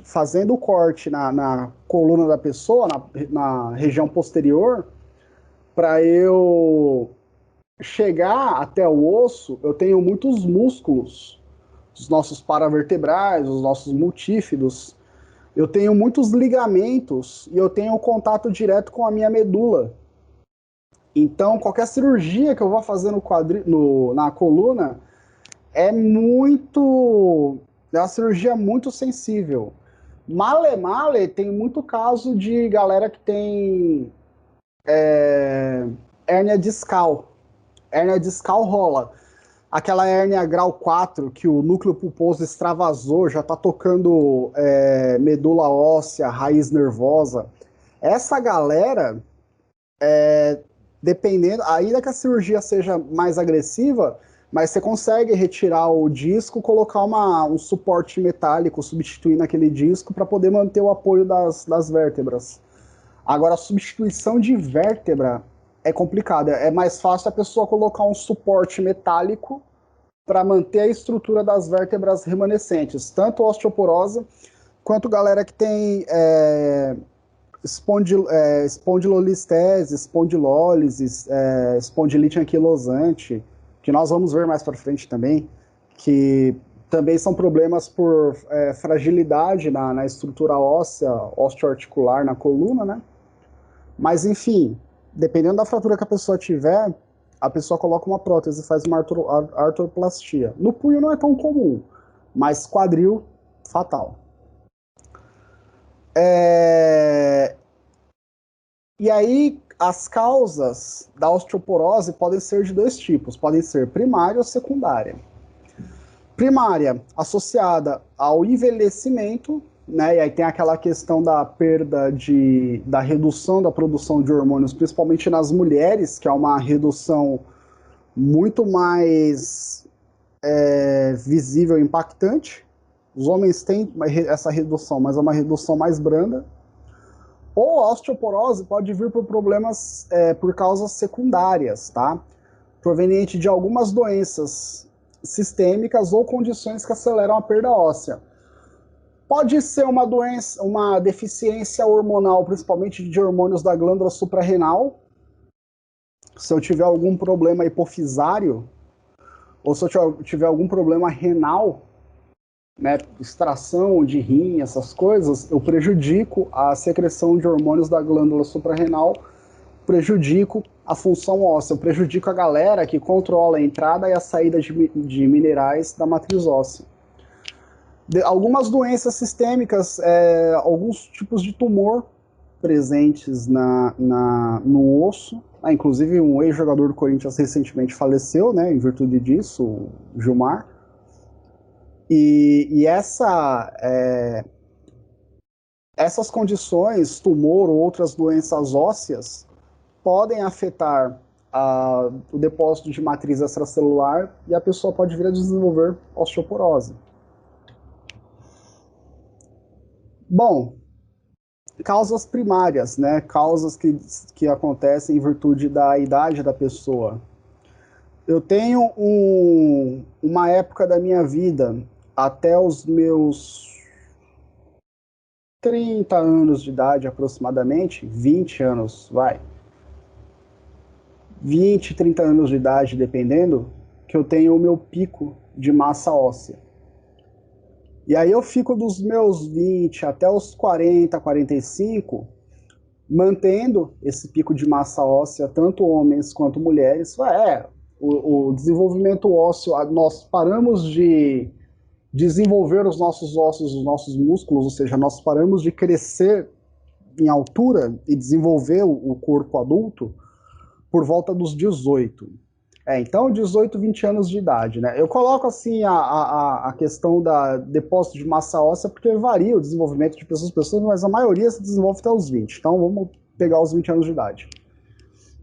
fazendo o corte na coluna da pessoa, na região posterior, para eu chegar até o osso, eu tenho muitos músculos, os nossos paravertebrais, os nossos multífidos, eu tenho muitos ligamentos e eu tenho contato direto com a minha medula. Então, qualquer cirurgia que eu vá fazer na coluna é uma cirurgia muito sensível. Male tem muito caso de galera que tem hérnia discal. Hérnia discal rola. Aquela hérnia grau 4, que o núcleo pulposo extravasou, já está tocando medula óssea, raiz nervosa. Essa galera, dependendo, ainda que a cirurgia seja mais agressiva, mas você consegue retirar o disco, colocar um suporte metálico, substituindo aquele disco para poder manter o apoio das vértebras. Agora, a substituição de vértebra é complicada. É mais fácil a pessoa colocar um suporte metálico para manter a estrutura das vértebras remanescentes, tanto osteoporose quanto galera que tem espondilolistese, espondilólise, espondilite anquilosante, que nós vamos ver mais para frente também, que também são problemas por fragilidade na estrutura óssea, osteoarticular na coluna, né? Mas, enfim, dependendo da fratura que a pessoa tiver, a pessoa coloca uma prótese e faz uma artroplastia. No punho não é tão comum, mas quadril, fatal. E aí, as causas da osteoporose podem ser de dois tipos, podem ser primária ou secundária. Primária, associada ao envelhecimento, né? E aí tem aquela questão da perda da redução da produção de hormônios, principalmente nas mulheres, que é uma redução muito mais visível e impactante. Os homens têm essa redução, mas é uma redução mais branda. Ou a osteoporose pode vir por problemas por causas secundárias, tá? Proveniente de algumas doenças sistêmicas ou condições que aceleram a perda óssea. Pode ser uma doença, uma deficiência hormonal, principalmente de hormônios da glândula suprarrenal. Se eu tiver algum problema hipofisário, ou se eu tiver algum problema renal, né, extração de rim, essas coisas, eu prejudico a secreção de hormônios da glândula suprarrenal, prejudico a função óssea, eu prejudico a galera que controla a entrada e a saída de minerais da matriz óssea. Algumas doenças sistêmicas, alguns tipos de tumor presentes no osso, inclusive um ex-jogador do Corinthians recentemente faleceu, né, em virtude disso, o Gilmar. E essas condições, tumor ou outras doenças ósseas, podem afetar o depósito de matriz extracelular e a pessoa pode vir a desenvolver osteoporose. Bom, causas primárias, né? Causas que acontecem em virtude da idade da pessoa. Eu tenho uma época da minha vida, até os meus 30 anos de idade aproximadamente, 20 anos, 20, 30 anos de idade, dependendo, que eu tenho o meu pico de massa óssea. E aí eu fico dos meus 20 até os 40, 45, mantendo esse pico de massa óssea, tanto homens quanto mulheres. O desenvolvimento ósseo, nós paramos de desenvolver os nossos ossos, os nossos músculos, ou seja, nós paramos de crescer em altura e desenvolver o corpo adulto por volta dos 18. Então 18, 20 anos de idade, né? Eu coloco assim a questão da depósito de massa óssea porque varia o desenvolvimento de pessoas, mas a maioria se desenvolve até os 20. Então vamos pegar os 20 anos de idade.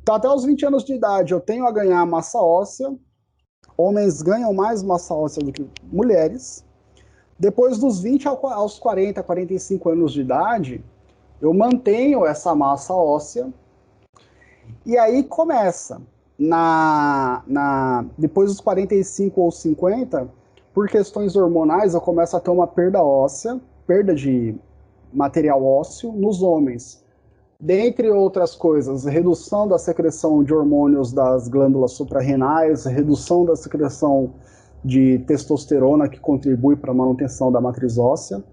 Então até os 20 anos de idade eu tenho a ganhar massa óssea. Homens ganham mais massa óssea do que mulheres. Depois dos 20 aos 40, 45 anos de idade, eu mantenho essa massa óssea. E aí começa, depois dos 45 ou 50, por questões hormonais, eu começo a ter uma perda óssea, perda de material ósseo nos homens. Dentre outras coisas, redução da secreção de hormônios das glândulas suprarrenais, redução da secreção de testosterona, que contribui para a manutenção da matriz óssea.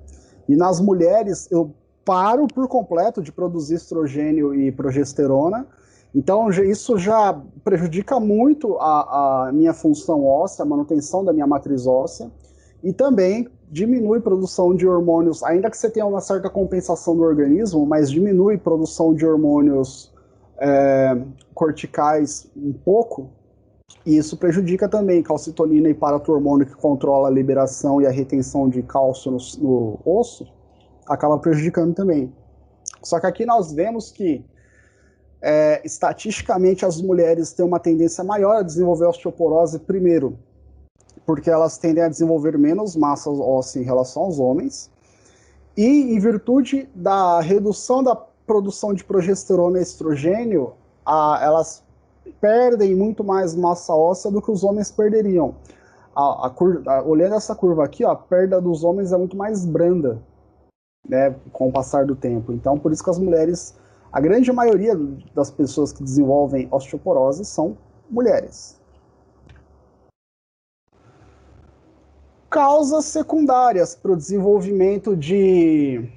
E nas mulheres, eu paro por completo de produzir estrogênio e progesterona. Então, isso já prejudica muito a minha função óssea, a manutenção da minha matriz óssea. E também diminui produção de hormônios, ainda que você tenha uma certa compensação do organismo, mas diminui produção de hormônios corticais um pouco, e isso prejudica também calcitonina e paratormônio, que controla a liberação e a retenção de cálcio no osso, acaba prejudicando também. Só que aqui nós vemos que estatisticamente as mulheres têm uma tendência maior a desenvolver osteoporose primeiro, porque elas tendem a desenvolver menos massa óssea em relação aos homens, e em virtude da redução da produção de progesterona e estrogênio, elas perdem muito mais massa óssea do que os homens perderiam. Olhando essa curva aqui, a perda dos homens é muito mais branda, né, com o passar do tempo. Então, por isso que as mulheres, a grande maioria das pessoas que desenvolvem osteoporose são mulheres. Causas secundárias para o desenvolvimento de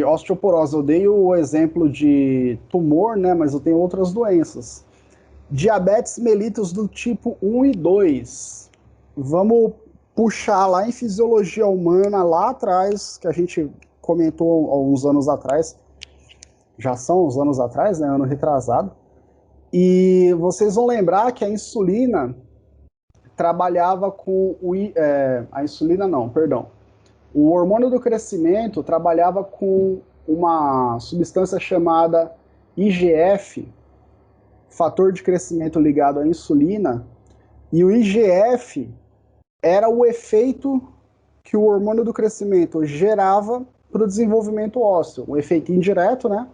osteoporose. Eu dei o exemplo de tumor, né, mas eu tenho outras doenças. Diabetes mellitus do tipo 1 e 2. Vamos puxar lá em fisiologia humana, lá atrás, que a gente comentou há uns anos atrás. Já são uns anos atrás, né, ano retrasado. E vocês vão lembrar que a insulina trabalhava com a insulina não, perdão. O hormônio do crescimento trabalhava com uma substância chamada IGF, fator de crescimento ligado à insulina, e o IGF era o efeito que o hormônio do crescimento gerava para o desenvolvimento ósseo, um efeito indireto, né?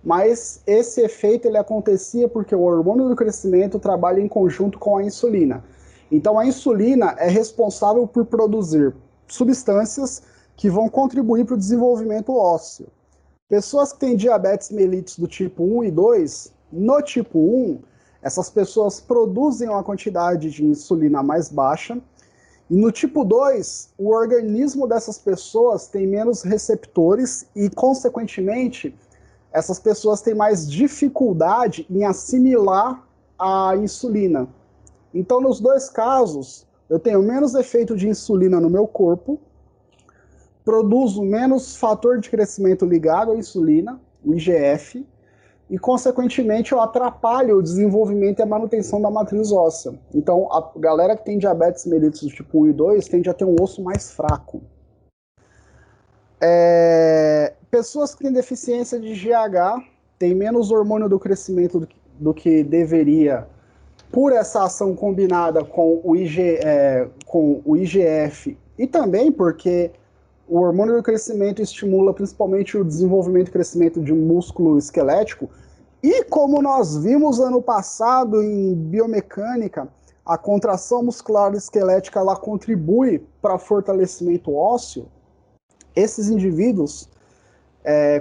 Mas esse efeito ele acontecia porque o hormônio do crescimento trabalha em conjunto com a insulina. Então a insulina é responsável por produzir substâncias que vão contribuir para o desenvolvimento ósseo. Pessoas que têm diabetes mellitus do tipo 1 e 2, no tipo 1, essas pessoas produzem uma quantidade de insulina mais baixa, e no tipo 2, o organismo dessas pessoas tem menos receptores e, consequentemente, essas pessoas têm mais dificuldade em assimilar a insulina. Então, nos dois casos, eu tenho menos efeito de insulina no meu corpo, produzo menos fator de crescimento ligado à insulina, o IGF, e, consequentemente, eu atrapalho o desenvolvimento e a manutenção da matriz óssea. Então, a galera que tem diabetes mellitus do tipo 1 e 2 tende a ter um osso mais fraco. Pessoas que têm deficiência de GH têm menos hormônio do crescimento do que deveria, por essa ação combinada com o IGF, e também porque o hormônio do crescimento estimula principalmente o desenvolvimento e crescimento de um músculo esquelético, e como nós vimos ano passado em biomecânica, a contração muscular esquelética ela contribui para o fortalecimento ósseo. Esses indivíduos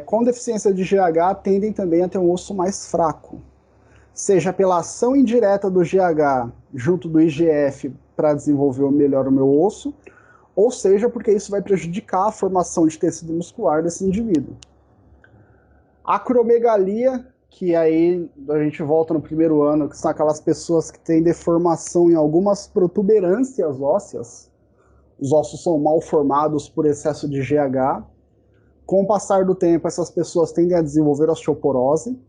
com deficiência de GH tendem também a ter um osso mais fraco, seja pela ação indireta do GH junto do IGF para desenvolver melhor o meu osso, ou seja, porque isso vai prejudicar a formação de tecido muscular desse indivíduo. Acromegalia, que aí a gente volta no primeiro ano, que são aquelas pessoas que têm deformação em algumas protuberâncias ósseas. Os ossos são mal formados por excesso de GH. com o passar do tempo, essas pessoas tendem a desenvolver osteoporose.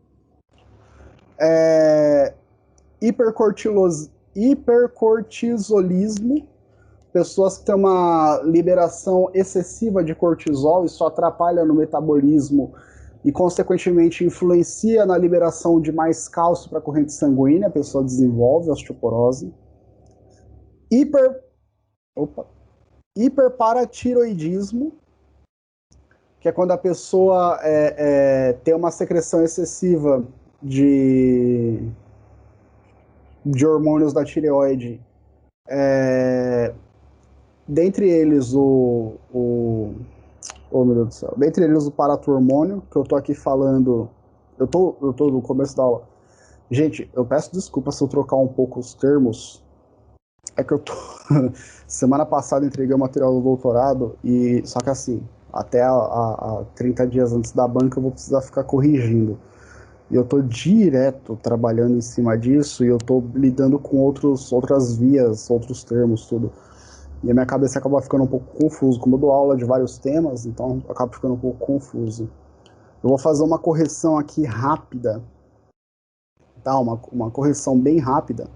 Hipercortisolismo, pessoas que têm uma liberação excessiva de cortisol, isso atrapalha no metabolismo e, consequentemente, influencia na liberação de mais cálcio para a corrente sanguínea, a pessoa desenvolve osteoporose. Hiperparatiroidismo, que é quando a pessoa tem uma secreção excessiva de hormônios da tireoide, dentre eles oh meu Deus do céu, dentre eles o paratormônio, que eu tô aqui falando, eu tô no começo da aula. Gente, eu peço desculpa se eu trocar um pouco os termos, é que eu tô semana passada entreguei o material do doutorado, e só que assim, até a 30 dias antes da banca eu vou precisar ficar corrigindo. E eu tô direto trabalhando em cima disso, e eu tô lidando com outras vias, outros termos, tudo. E a minha cabeça acaba ficando um pouco confuso. Como eu dou aula de vários temas, então eu acabo ficando um pouco confuso. Eu vou fazer uma correção aqui rápida, tá? Uma correção bem rápida,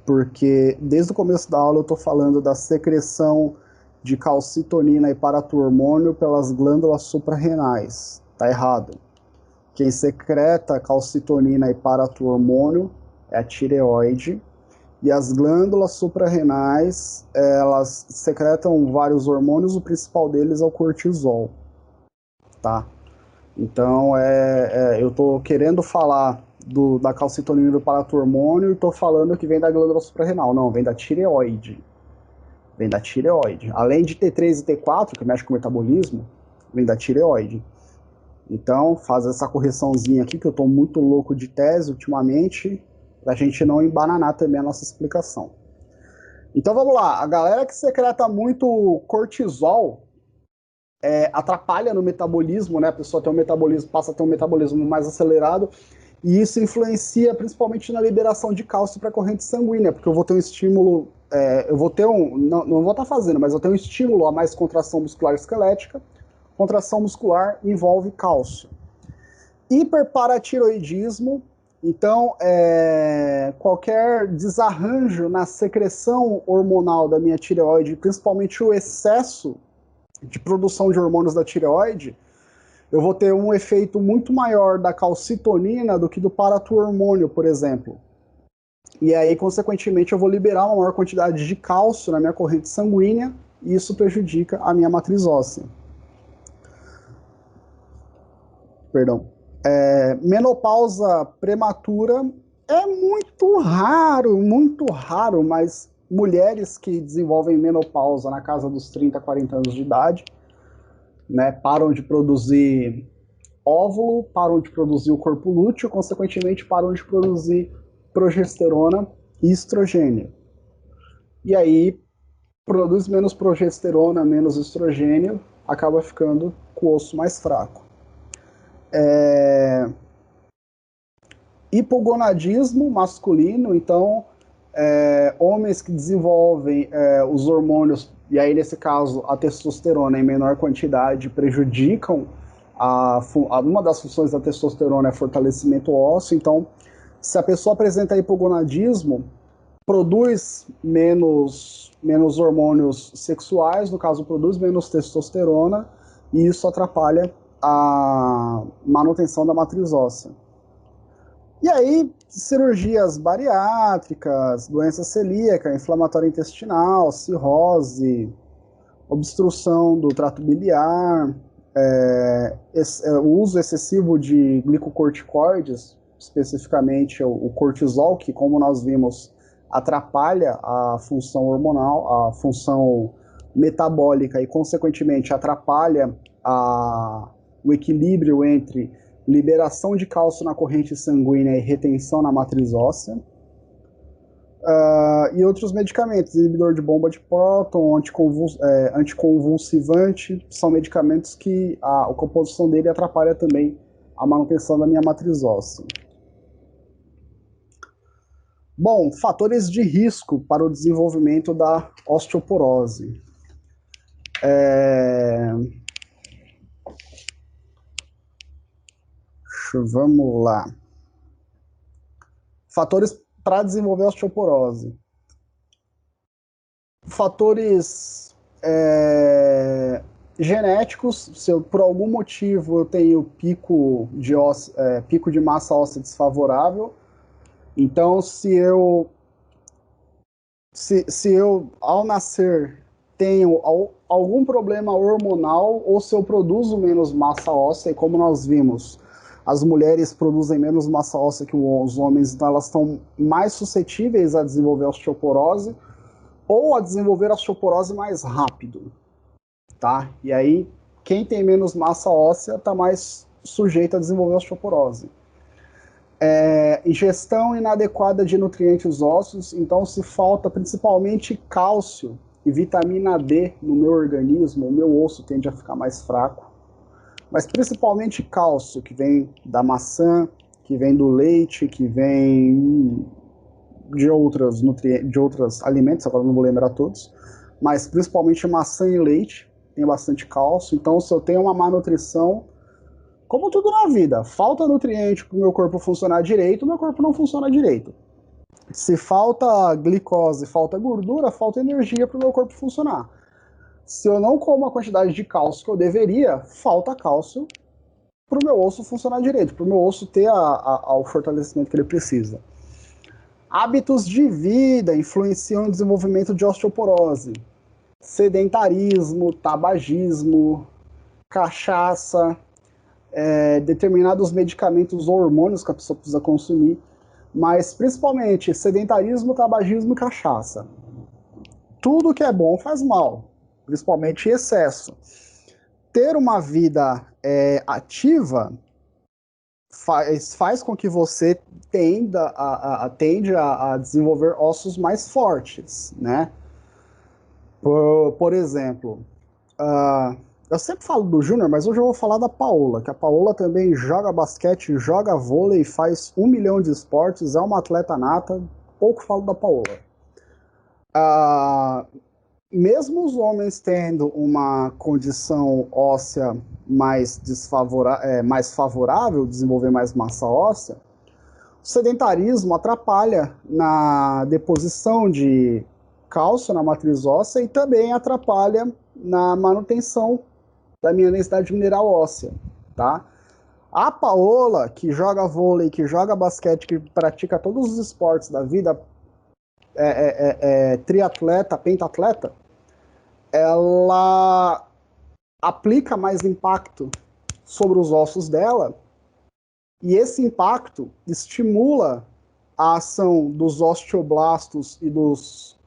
porque desde o começo da aula eu tô falando da secreção de calcitonina e paratormônio pelas glândulas suprarrenais. Tá errado. Quem secreta calcitonina e paratormônio é a tireoide, e as glândulas suprarrenais, elas secretam vários hormônios, o principal deles é o cortisol, tá? Então, eu tô querendo falar da calcitonina e do paratormônio e tô falando que vem da glândula suprarrenal. Não, vem da tireoide. Vem da tireoide. Além de T3 e T4, que mexe com o metabolismo, vem da tireoide. Então, faz essa correçãozinha aqui, que eu tô muito louco de tese ultimamente, pra gente não embananar também a nossa explicação. Então vamos lá, a galera que secreta muito cortisol atrapalha no metabolismo, né? A pessoa tem passa a ter um metabolismo mais acelerado, e isso influencia principalmente na liberação de cálcio para a corrente sanguínea, porque eu vou ter um estímulo, não vou estar fazendo, mas eu tenho um estímulo a mais contração muscular esquelética. Contração muscular envolve cálcio. Hiperparatiroidismo, então qualquer desarranjo na secreção hormonal da minha tireoide, principalmente o excesso de produção de hormônios da tireoide, eu vou ter um efeito muito maior da calcitonina do que do paratormônio, por exemplo. E aí, consequentemente, eu vou liberar uma maior quantidade de cálcio na minha corrente sanguínea, e isso prejudica a minha matriz óssea. Perdão. Menopausa prematura é muito raro, mas mulheres que desenvolvem menopausa na casa dos 30, 40 anos de idade, né, param de produzir óvulo, param de produzir o corpo lúteo, consequentemente param de produzir progesterona e estrogênio. E aí, produz menos progesterona, menos estrogênio, acaba ficando com o osso mais fraco. Hipogonadismo masculino, então homens que desenvolvem os hormônios, e aí nesse caso a testosterona em menor quantidade, prejudicam uma das funções da testosterona é fortalecimento ósseo. Então, se a pessoa apresenta hipogonadismo, produz menos hormônios sexuais, no caso produz menos testosterona, e isso atrapalha a manutenção da matriz óssea. E aí, cirurgias bariátricas, doença celíaca, inflamatória intestinal, cirrose, obstrução do trato biliar, o uso excessivo de glicocorticoides, especificamente o cortisol, que, como nós vimos, atrapalha a função hormonal, a função metabólica e, consequentemente, atrapalha o equilíbrio entre liberação de cálcio na corrente sanguínea e retenção na matriz óssea. E outros medicamentos, inibidor de bomba de próton, anticonvulsivante, são medicamentos que a composição dele atrapalha também a manutenção da minha matriz óssea. Bom, fatores de risco para o desenvolvimento da osteoporose. Vamos lá. Fatores para desenvolver osteoporose. Fatores genéticos. Se eu, por algum motivo eu tenho pico de massa óssea desfavorável, então se eu ao nascer tenho algum problema hormonal, ou se eu produzo menos massa óssea, e como nós vimos, as mulheres produzem menos massa óssea que os homens, então elas estão mais suscetíveis a desenvolver osteoporose, ou a desenvolver osteoporose mais rápido, tá? E aí, quem tem menos massa óssea está mais sujeito a desenvolver osteoporose. Ingestão inadequada de nutrientes ósseos, então se falta principalmente cálcio e vitamina D no meu organismo, o meu osso tende a ficar mais fraco, mas principalmente cálcio, que vem da maçã, que vem do leite, que vem de outros alimentos, agora não vou lembrar todos, mas principalmente maçã e leite tem bastante cálcio. Então, se eu tenho uma má nutrição, como tudo na vida, falta nutriente para o meu corpo funcionar direito, o meu corpo não funciona direito. Se falta glicose, falta gordura, falta energia para o meu corpo funcionar. Se eu não como a quantidade de cálcio que eu deveria, falta cálcio para o meu osso funcionar direito, para o meu osso ter o fortalecimento que ele precisa. Hábitos de vida influenciam no desenvolvimento de osteoporose. Sedentarismo, tabagismo, cachaça, determinados medicamentos ou hormônios que a pessoa precisa consumir, mas principalmente sedentarismo, tabagismo e cachaça. Tudo que é bom faz mal, principalmente excesso. Ter uma vida ativa faz com que você tende a desenvolver ossos mais fortes, né? Por exemplo, eu sempre falo do Júnior, mas hoje eu vou falar da Paola, que a Paola também joga basquete, joga vôlei, faz 1 milhão de esportes, é uma atleta nata. Pouco falo da Paola. Mesmo os homens tendo uma condição óssea mais favorável, desenvolver mais massa óssea, o sedentarismo atrapalha na deposição de cálcio na matriz óssea e também atrapalha na manutenção da minha densidade mineral óssea, tá? A Paola, que joga vôlei, que joga basquete, que pratica todos os esportes da vida, triatleta, pentatleta, ela aplica mais impacto sobre os ossos dela, e esse impacto estimula a ação dos osteoblastos e dos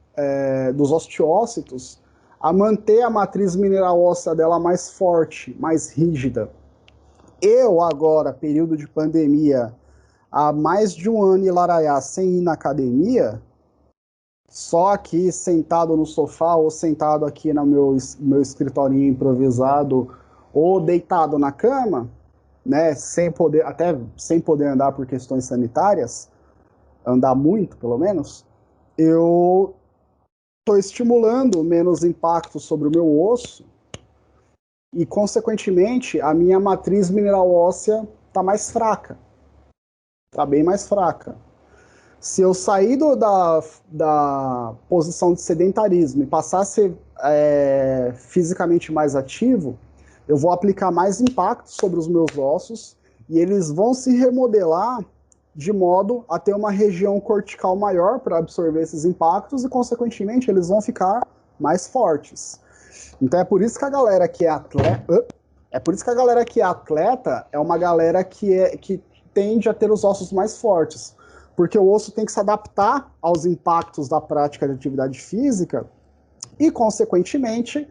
osteócitos a manter a matriz mineral óssea dela mais forte, mais rígida. Eu agora, período de pandemia, há mais de 1 ano em Laraiá sem ir na academia, só aqui sentado no sofá ou sentado aqui no meu escritorinho improvisado ou deitado na cama, né, sem poder andar por questões sanitárias, andar muito pelo menos, eu estou estimulando menos impacto sobre o meu osso e, consequentemente, a minha matriz mineral óssea está mais fraca, está bem mais fraca. Se eu sair da posição de sedentarismo e passar a ser fisicamente mais ativo, eu vou aplicar mais impacto sobre os meus ossos e eles vão se remodelar de modo a ter uma região cortical maior para absorver esses impactos e, consequentemente, eles vão ficar mais fortes. Então é por isso que a galera que é atleta é uma galera que tende a ter os ossos mais fortes, porque o osso tem que se adaptar aos impactos da prática de atividade física e, consequentemente,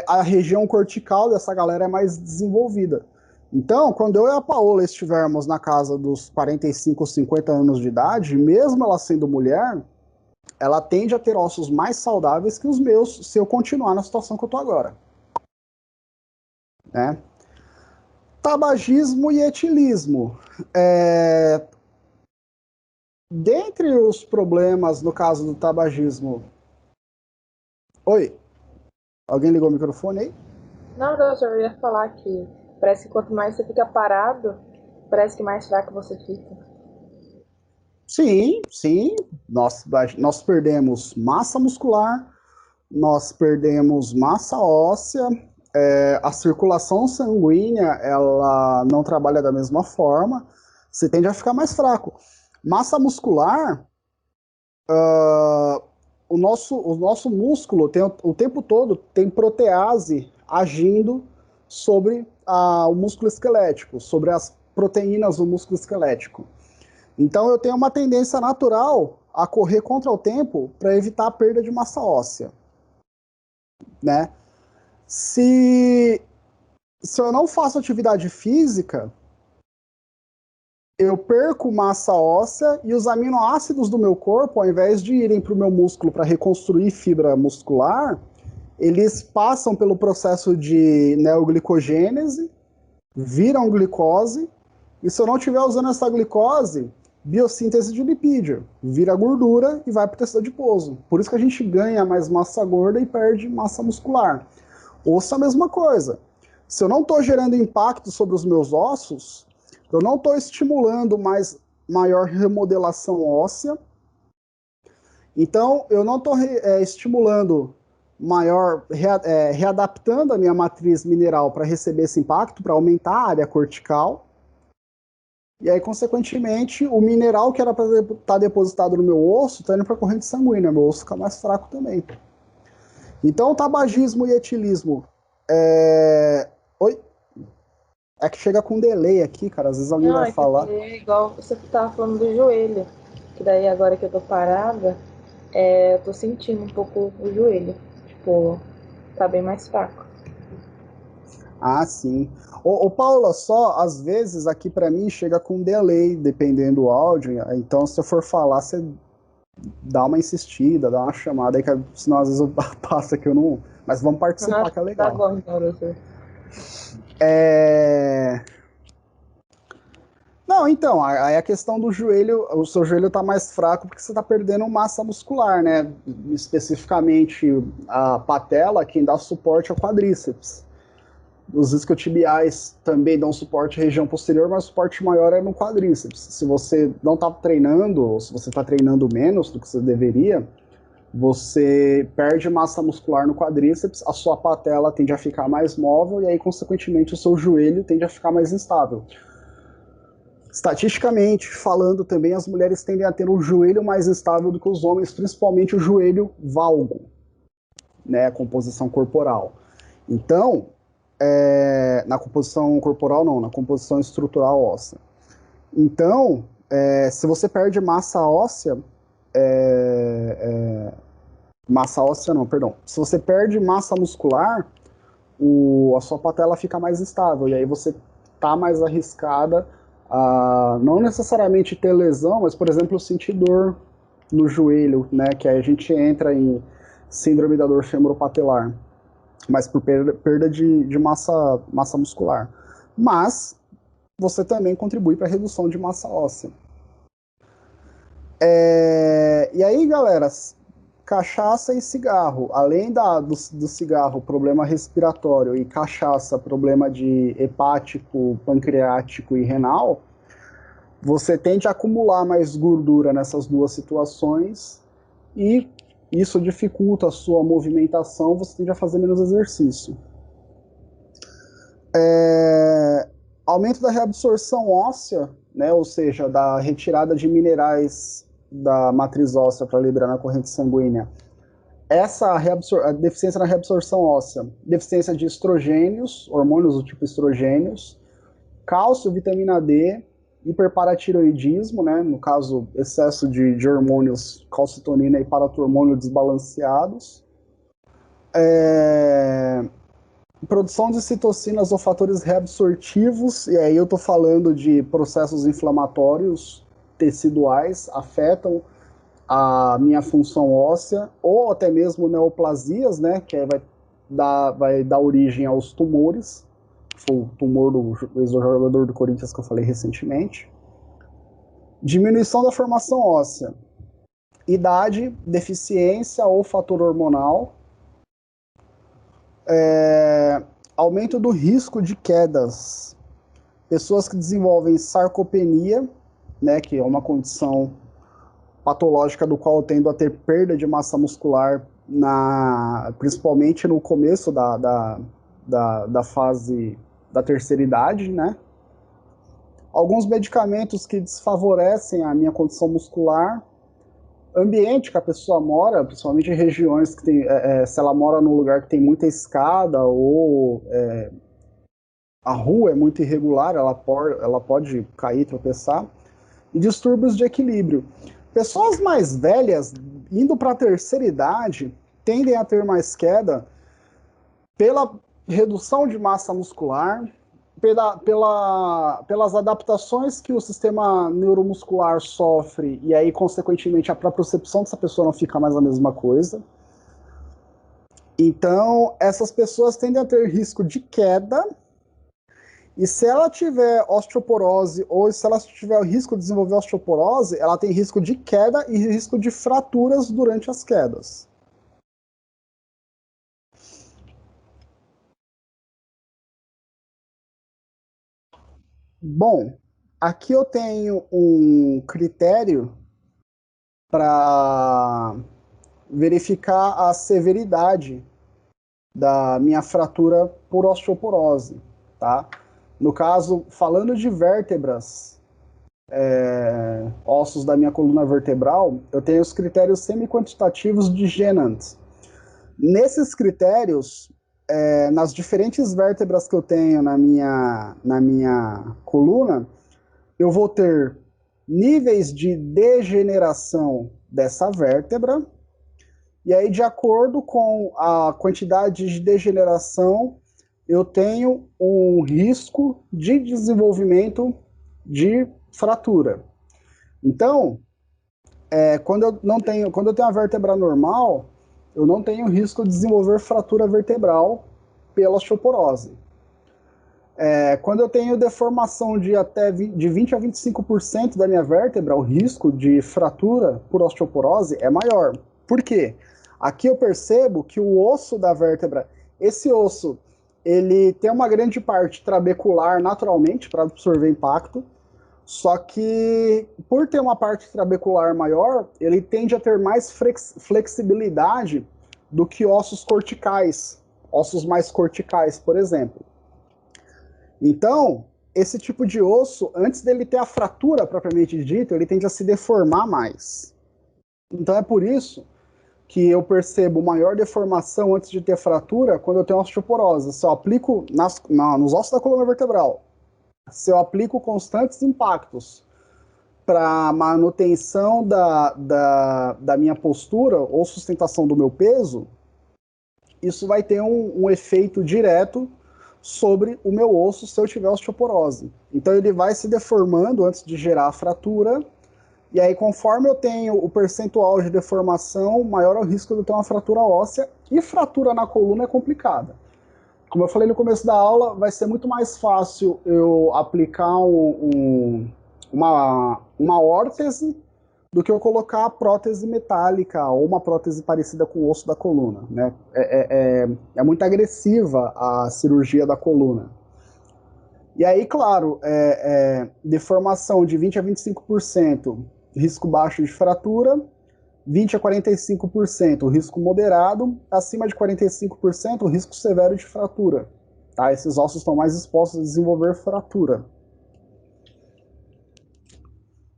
a região cortical dessa galera é mais desenvolvida. Então, quando eu e a Paola estivermos na casa dos 45, 50 anos de idade, mesmo ela sendo mulher, ela tende a ter ossos mais saudáveis que os meus se eu continuar na situação que eu estou agora. Né? Tabagismo e etilismo. Dentre os problemas, no caso do tabagismo... Oi? Alguém ligou o microfone aí? Não, professor, eu ia falar que parece que quanto mais você fica parado, Parece que mais fraco você fica. Sim, sim. Nós perdemos massa muscular, nós perdemos massa óssea, a circulação sanguínea ela não trabalha da mesma forma, você tende a ficar mais fraco. Massa muscular, o nosso músculo tem, o tempo todo tem protease agindo sobre o músculo esquelético, sobre as proteínas do músculo esquelético. Então eu tenho uma tendência natural a correr contra o tempo para evitar a perda de massa óssea, né? Se eu não faço atividade física, eu perco massa óssea e os aminoácidos do meu corpo, ao invés de irem para o meu músculo para reconstruir fibra muscular, eles passam pelo processo de neoglicogênese, viram glicose, e se eu não estiver usando essa glicose, biossíntese de lipídio, vira gordura e vai para o tecido adiposo. Por isso que a gente ganha mais massa gorda e perde massa muscular. Osso é a mesma coisa. Se eu não estou gerando impacto sobre os meus ossos, eu não estou estimulando maior remodelação óssea, então eu não estou estimulando readaptando a minha matriz mineral para receber esse impacto, para aumentar a área cortical, e aí, consequentemente, o mineral que era para estar depositado no meu osso está indo para a corrente sanguínea, meu osso fica mais fraco também. Então, tabagismo e etilismo. Oi? É que chega com delay aqui, cara. Às vezes alguém vai falar. É igual você estava falando do joelho. Que daí agora que eu tô parada, eu tô sentindo um pouco o joelho. Tipo, tá bem mais fraco. Ah, sim. Ô, Paula, só às vezes aqui para mim chega com delay, dependendo do áudio. Então, se eu for falar, você dá uma insistida, dá uma chamada aí, que senão às vezes eu passo aqui, eu não. Mas vamos participar, que é legal. Tá bom, então, doutor. Não, então, aí a questão do joelho, o seu joelho tá mais fraco porque você tá perdendo massa muscular, né? Especificamente a patela, quem dá suporte é o quadríceps. Os isquiotibiais também dão suporte à região posterior, mas o suporte maior é no quadríceps. Se você não está treinando, ou se você está treinando menos do que você deveria, você perde massa muscular no quadríceps, a sua patela tende a ficar mais móvel e aí, consequentemente, o seu joelho tende a ficar mais instável. Estatisticamente falando também, as mulheres tendem a ter um joelho mais instável do que os homens, principalmente o joelho valgo, né, a composição corporal. Então, na composição corporal não, na composição estrutural óssea. Então, se você perde massa óssea, massa óssea não, perdão. Se você perde massa muscular, a sua patela fica mais instável, e aí você tá mais arriscada a não necessariamente ter lesão, mas, por exemplo, sentir dor no joelho, né, que aí a gente entra em síndrome da dor femoropatelar, mas por perda de massa muscular. Mas você também contribui para a redução de massa óssea. E aí, galera, cachaça e cigarro, além do cigarro, problema respiratório, e cachaça, problema de hepático, pancreático e renal, você tende a acumular mais gordura nessas duas situações e isso dificulta a sua movimentação, você tende a fazer menos exercício. Aumento da reabsorção óssea, né, ou seja, da retirada de minerais da matriz óssea para liberar na corrente sanguínea. A deficiência na reabsorção óssea, deficiência de estrogênios, hormônios do tipo estrogênios, cálcio, vitamina D, hiperparatiroidismo, né, no caso, excesso de hormônios calcitonina e paratormônio desbalanceados, produção de citocinas ou fatores reabsortivos, e aí eu estou falando de processos inflamatórios teciduais, afetam a minha função óssea, ou até mesmo neoplasias, né, que aí vai dar origem aos tumores, foi o tumor do ex-jogador do Corinthians que eu falei recentemente. Diminuição da formação óssea, idade, deficiência ou fator hormonal, aumento do risco de quedas, pessoas que desenvolvem sarcopenia, né, que é uma condição patológica do qual eu tendo a ter perda de massa muscular, principalmente no começo da fase da terceira idade, né? Alguns medicamentos que desfavorecem a minha condição muscular, ambiente que a pessoa mora, principalmente em regiões que tem, se ela mora num lugar que tem muita escada ou a rua é muito irregular, ela pode cair, tropeçar, e distúrbios de equilíbrio. Pessoas mais velhas, indo para a terceira idade, tendem a ter mais queda pela redução de massa muscular, pelas adaptações que o sistema neuromuscular sofre, e aí, consequentemente, a propriocepção dessa pessoa não fica mais a mesma coisa. Então, essas pessoas tendem a ter risco de queda, e se ela tiver osteoporose, ou se ela tiver o risco de desenvolver osteoporose, ela tem risco de queda e risco de fraturas durante as quedas. Bom, aqui eu tenho um critério para verificar a severidade da minha fratura por osteoporose, tá? No caso, falando de vértebras, ossos da minha coluna vertebral, eu tenho os critérios semi-quantitativos de Genant. Nesses critérios, nas diferentes vértebras que eu tenho na minha coluna, eu vou ter níveis de degeneração dessa vértebra, e aí, de acordo com a quantidade de degeneração, eu tenho um risco de desenvolvimento de fratura. Então, quando eu tenho a vértebra normal, eu não tenho risco de desenvolver fratura vertebral pela osteoporose. Quando eu tenho deformação de 20 a 25% da minha vértebra, o risco de fratura por osteoporose é maior. Por quê? Aqui eu percebo que o osso da vértebra, esse osso, ele tem uma grande parte trabecular naturalmente para absorver impacto, só que por ter uma parte trabecular maior, ele tende a ter mais flexibilidade do que ossos corticais, ossos mais corticais, por exemplo. Então, esse tipo de osso, antes dele ter a fratura propriamente dita, ele tende a se deformar mais. Então é por isso que eu percebo maior deformação antes de ter fratura quando eu tenho osteoporose. Se eu aplico nos ossos da coluna vertebral, se eu aplico constantes impactos para manutenção da minha postura ou sustentação do meu peso, isso vai ter um efeito direto sobre o meu osso se eu tiver osteoporose. Então ele vai se deformando antes de gerar a fratura, e aí conforme eu tenho o percentual de deformação, maior é o risco de eu ter uma fratura óssea, e fratura na coluna é complicada. Como eu falei no começo da aula, vai ser muito mais fácil eu aplicar uma órtese do que eu colocar a prótese metálica ou uma prótese parecida com o osso da coluna, né? É muito agressiva a cirurgia da coluna. E aí, claro, deformação de 20 a 25%, risco baixo de fratura, 20 a 45%, risco moderado, acima de 45%, risco severo de fratura. Tá? Esses ossos estão mais expostos a desenvolver fratura.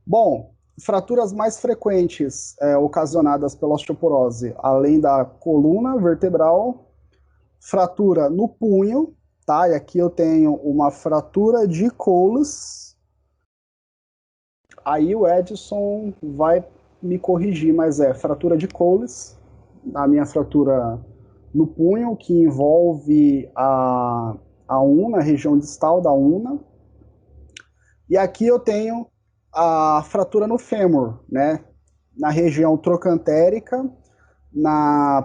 Bom, fraturas mais frequentes ocasionadas pela osteoporose, além da coluna vertebral, fratura no punho, tá? E aqui eu tenho uma fratura de Colles. Aí o Edson vai me corrigir, mas fratura de Colles, a minha fratura no punho, que envolve a una, a região distal da una. E aqui eu tenho a fratura no fêmur, né? Na região trocantérica,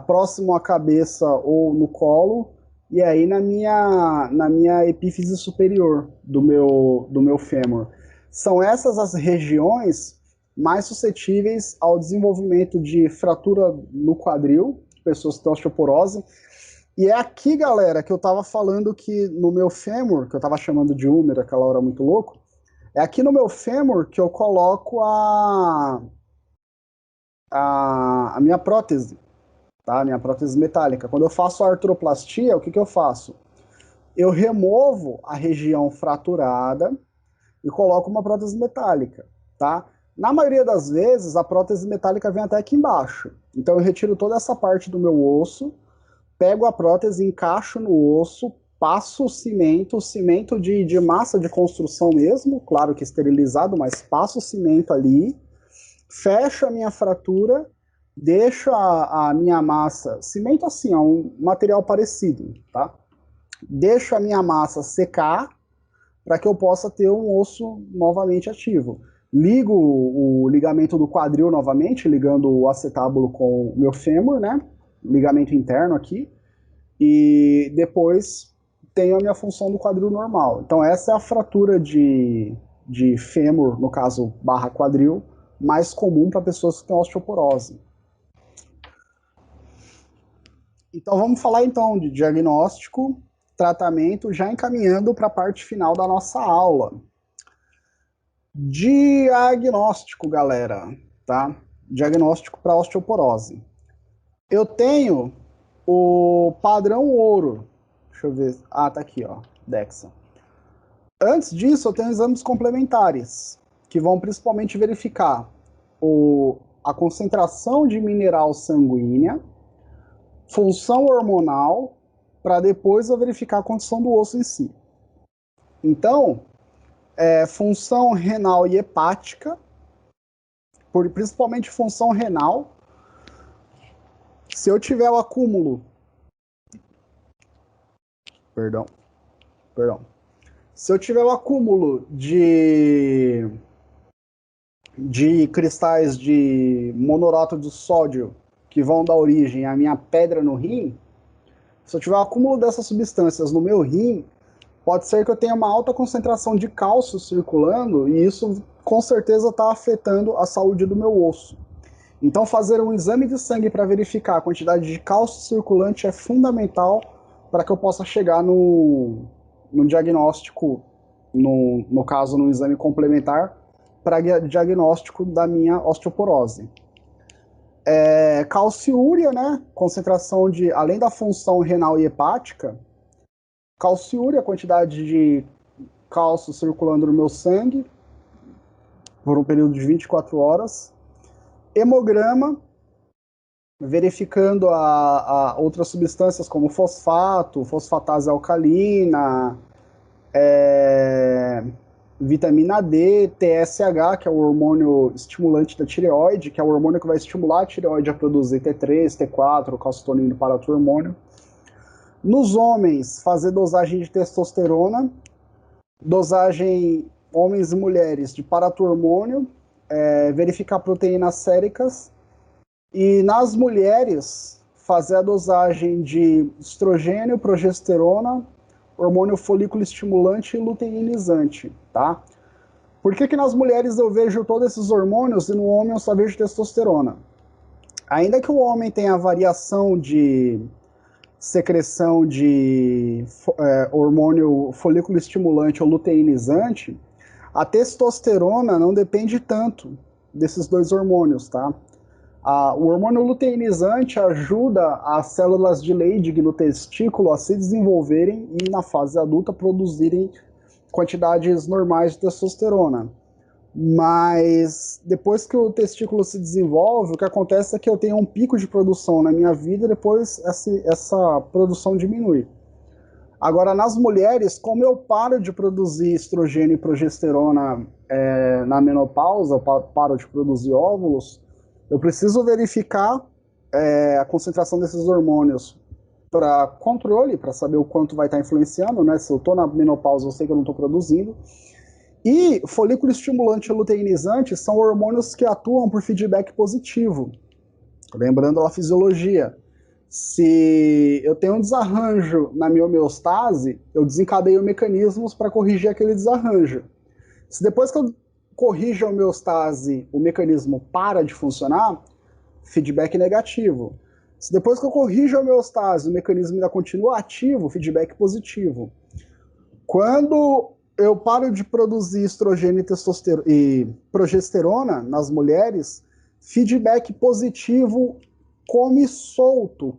próximo à cabeça ou no colo, e aí na minha epífise superior do meu fêmur. São essas as regiões mais suscetíveis ao desenvolvimento de fratura no quadril, pessoas que têm osteoporose. E é aqui, galera, que eu tava falando que no meu fêmur, que eu tava chamando de húmero aquela hora muito louco, é aqui no meu fêmur que eu coloco a minha prótese, tá? A minha prótese metálica. Quando eu faço a artroplastia, o que eu faço? Eu removo a região fraturada e coloco uma prótese metálica, tá? Na maioria das vezes, a prótese metálica vem até aqui embaixo. Então eu retiro toda essa parte do meu osso, pego a prótese, encaixo no osso, passo o cimento de massa de construção mesmo, claro que esterilizado, mas passo o cimento ali, fecho a minha fratura, deixo a minha massa, cimento assim, é um material parecido, tá? Deixo a minha massa secar para que eu possa ter um osso novamente ativo. Ligo o ligamento do quadril novamente, ligando o acetábulo com o meu fêmur, né? Ligamento interno aqui. E depois tenho a minha função do quadril normal. Então essa é a fratura de fêmur, no caso, barra quadril, mais comum para pessoas que têm osteoporose. Então vamos falar então de diagnóstico, tratamento, já encaminhando para a parte final da nossa aula. Diagnóstico, galera, tá? Diagnóstico para osteoporose. Eu tenho o padrão ouro. Deixa eu ver. Ah, tá aqui, ó. DEXA. Antes disso, eu tenho exames complementares, que vão principalmente verificar a concentração de mineral sanguínea, função hormonal, para depois eu verificar a condição do osso em si. Então, função renal e hepática, principalmente função renal. Se eu tiver o acúmulo... Perdão. Se eu tiver o acúmulo de cristais de monorato de sódio que vão dar origem à minha pedra no rim, se eu tiver o acúmulo dessas substâncias no meu rim, pode ser que eu tenha uma alta concentração de cálcio circulando e isso com certeza está afetando a saúde do meu osso. Então fazer um exame de sangue para verificar a quantidade de cálcio circulante é fundamental para que eu possa chegar no diagnóstico, no caso no exame complementar, para diagnóstico da minha osteoporose. Calciúria, né? Concentração de, além da função renal e hepática, calciúria, quantidade de cálcio circulando no meu sangue por um período de 24 horas. Hemograma, verificando outras substâncias como fosfato, fosfatase alcalina, vitamina D, TSH, que é o hormônio estimulante da tireoide, que é o hormônio que vai estimular a tireoide a produzir T3, T4, calcitonina e paratormônio. Nos homens, fazer dosagem de testosterona, dosagem homens e mulheres de paratormônio, verificar proteínas séricas, e nas mulheres, fazer a dosagem de estrogênio, progesterona, hormônio folículo estimulante e luteinizante, tá? Por que nas mulheres eu vejo todos esses hormônios e no homem eu só vejo testosterona? Ainda que o homem tenha variação de secreção de hormônio folículo estimulante ou luteinizante, a testosterona não depende tanto desses dois hormônios, tá? O hormônio luteinizante ajuda as células de Leydig no testículo a se desenvolverem e, na fase adulta, produzirem quantidades normais de testosterona. Mas depois que o testículo se desenvolve, o que acontece é que eu tenho um pico de produção na minha vida e depois essa produção diminui. Agora, nas mulheres, como eu paro de produzir estrogênio e progesterona na menopausa, eu paro de produzir óvulos, eu preciso verificar a concentração desses hormônios para controle, para saber o quanto vai estar influenciando, né? Se eu estou na menopausa, eu sei que eu não estou produzindo. E folículo estimulante e luteinizante são hormônios que atuam por feedback positivo. Lembrando a fisiologia. Se eu tenho um desarranjo na minha homeostase, eu desencadeio mecanismos para corrigir aquele desarranjo. Se depois que eu corrijo a homeostase, o mecanismo para de funcionar, feedback negativo. Se depois que eu corrijo a homeostase, o mecanismo ainda continua ativo, feedback positivo. Quando eu paro de produzir estrogênio e progesterona nas mulheres, feedback positivo come solto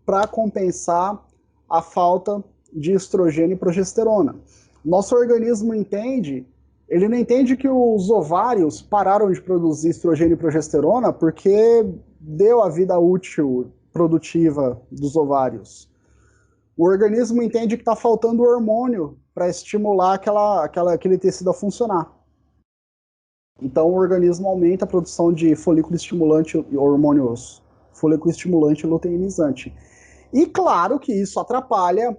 para compensar a falta de estrogênio e progesterona. Nosso organismo ele não entende que os ovários pararam de produzir estrogênio e progesterona porque deu a vida útil produtiva dos ovários. O organismo entende que está faltando hormônio para estimular aquele tecido a funcionar. Então o organismo aumenta a produção de folículo estimulante e hormônios, folículo estimulante e luteinizante. E claro que isso atrapalha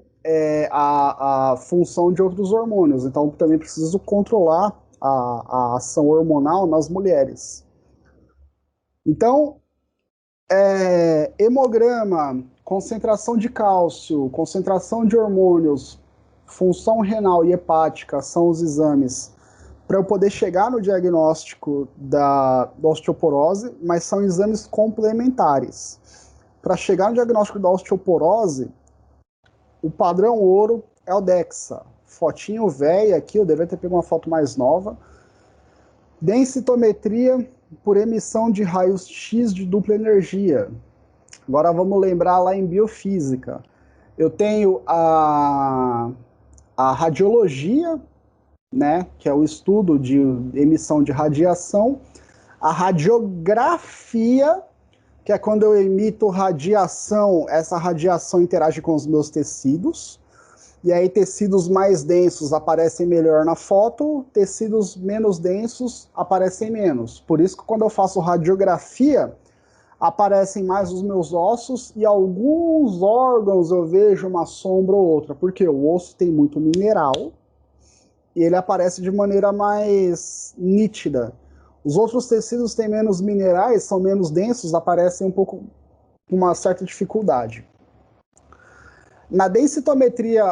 a função de outros hormônios. Então também preciso controlar a ação hormonal nas mulheres. Então, hemograma, concentração de cálcio, concentração de hormônios, função renal e hepática são os exames para eu poder chegar no diagnóstico da osteoporose, mas são exames complementares. Para chegar no diagnóstico da osteoporose, o padrão ouro é o DEXA. Fotinho velha aqui, eu deveria ter pego uma foto mais nova. Densitometria por emissão de raios X de dupla energia. Agora vamos lembrar lá em biofísica. Eu tenho a radiologia, né, que é o estudo de emissão de radiação, a radiografia, que é quando eu emito radiação, essa radiação interage com os meus tecidos, e aí tecidos mais densos aparecem melhor na foto, tecidos menos densos aparecem menos. Por isso que quando eu faço radiografia, aparecem mais os meus ossos e alguns órgãos eu vejo uma sombra ou outra, porque o osso tem muito mineral e ele aparece de maneira mais nítida. Os outros tecidos têm menos minerais, são menos densos, aparecem um pouco com uma certa dificuldade. Na densitometria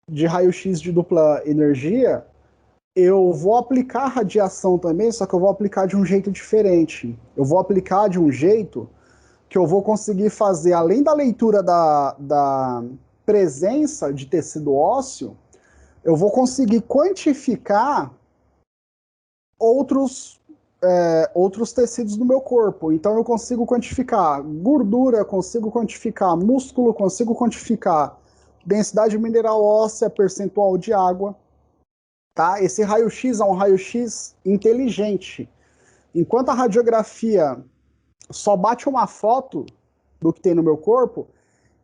de raio-x de dupla energia, eu vou aplicar radiação também, só que eu vou aplicar de um jeito diferente. Eu vou aplicar de um jeito que eu vou conseguir fazer, além da leitura da presença de tecido ósseo, eu vou conseguir quantificar outros tecidos do meu corpo. Então eu consigo quantificar gordura, consigo quantificar músculo, consigo quantificar densidade mineral óssea, percentual de água. Tá? Esse raio-x é um raio-x inteligente. Enquanto a radiografia só bate uma foto do que tem no meu corpo,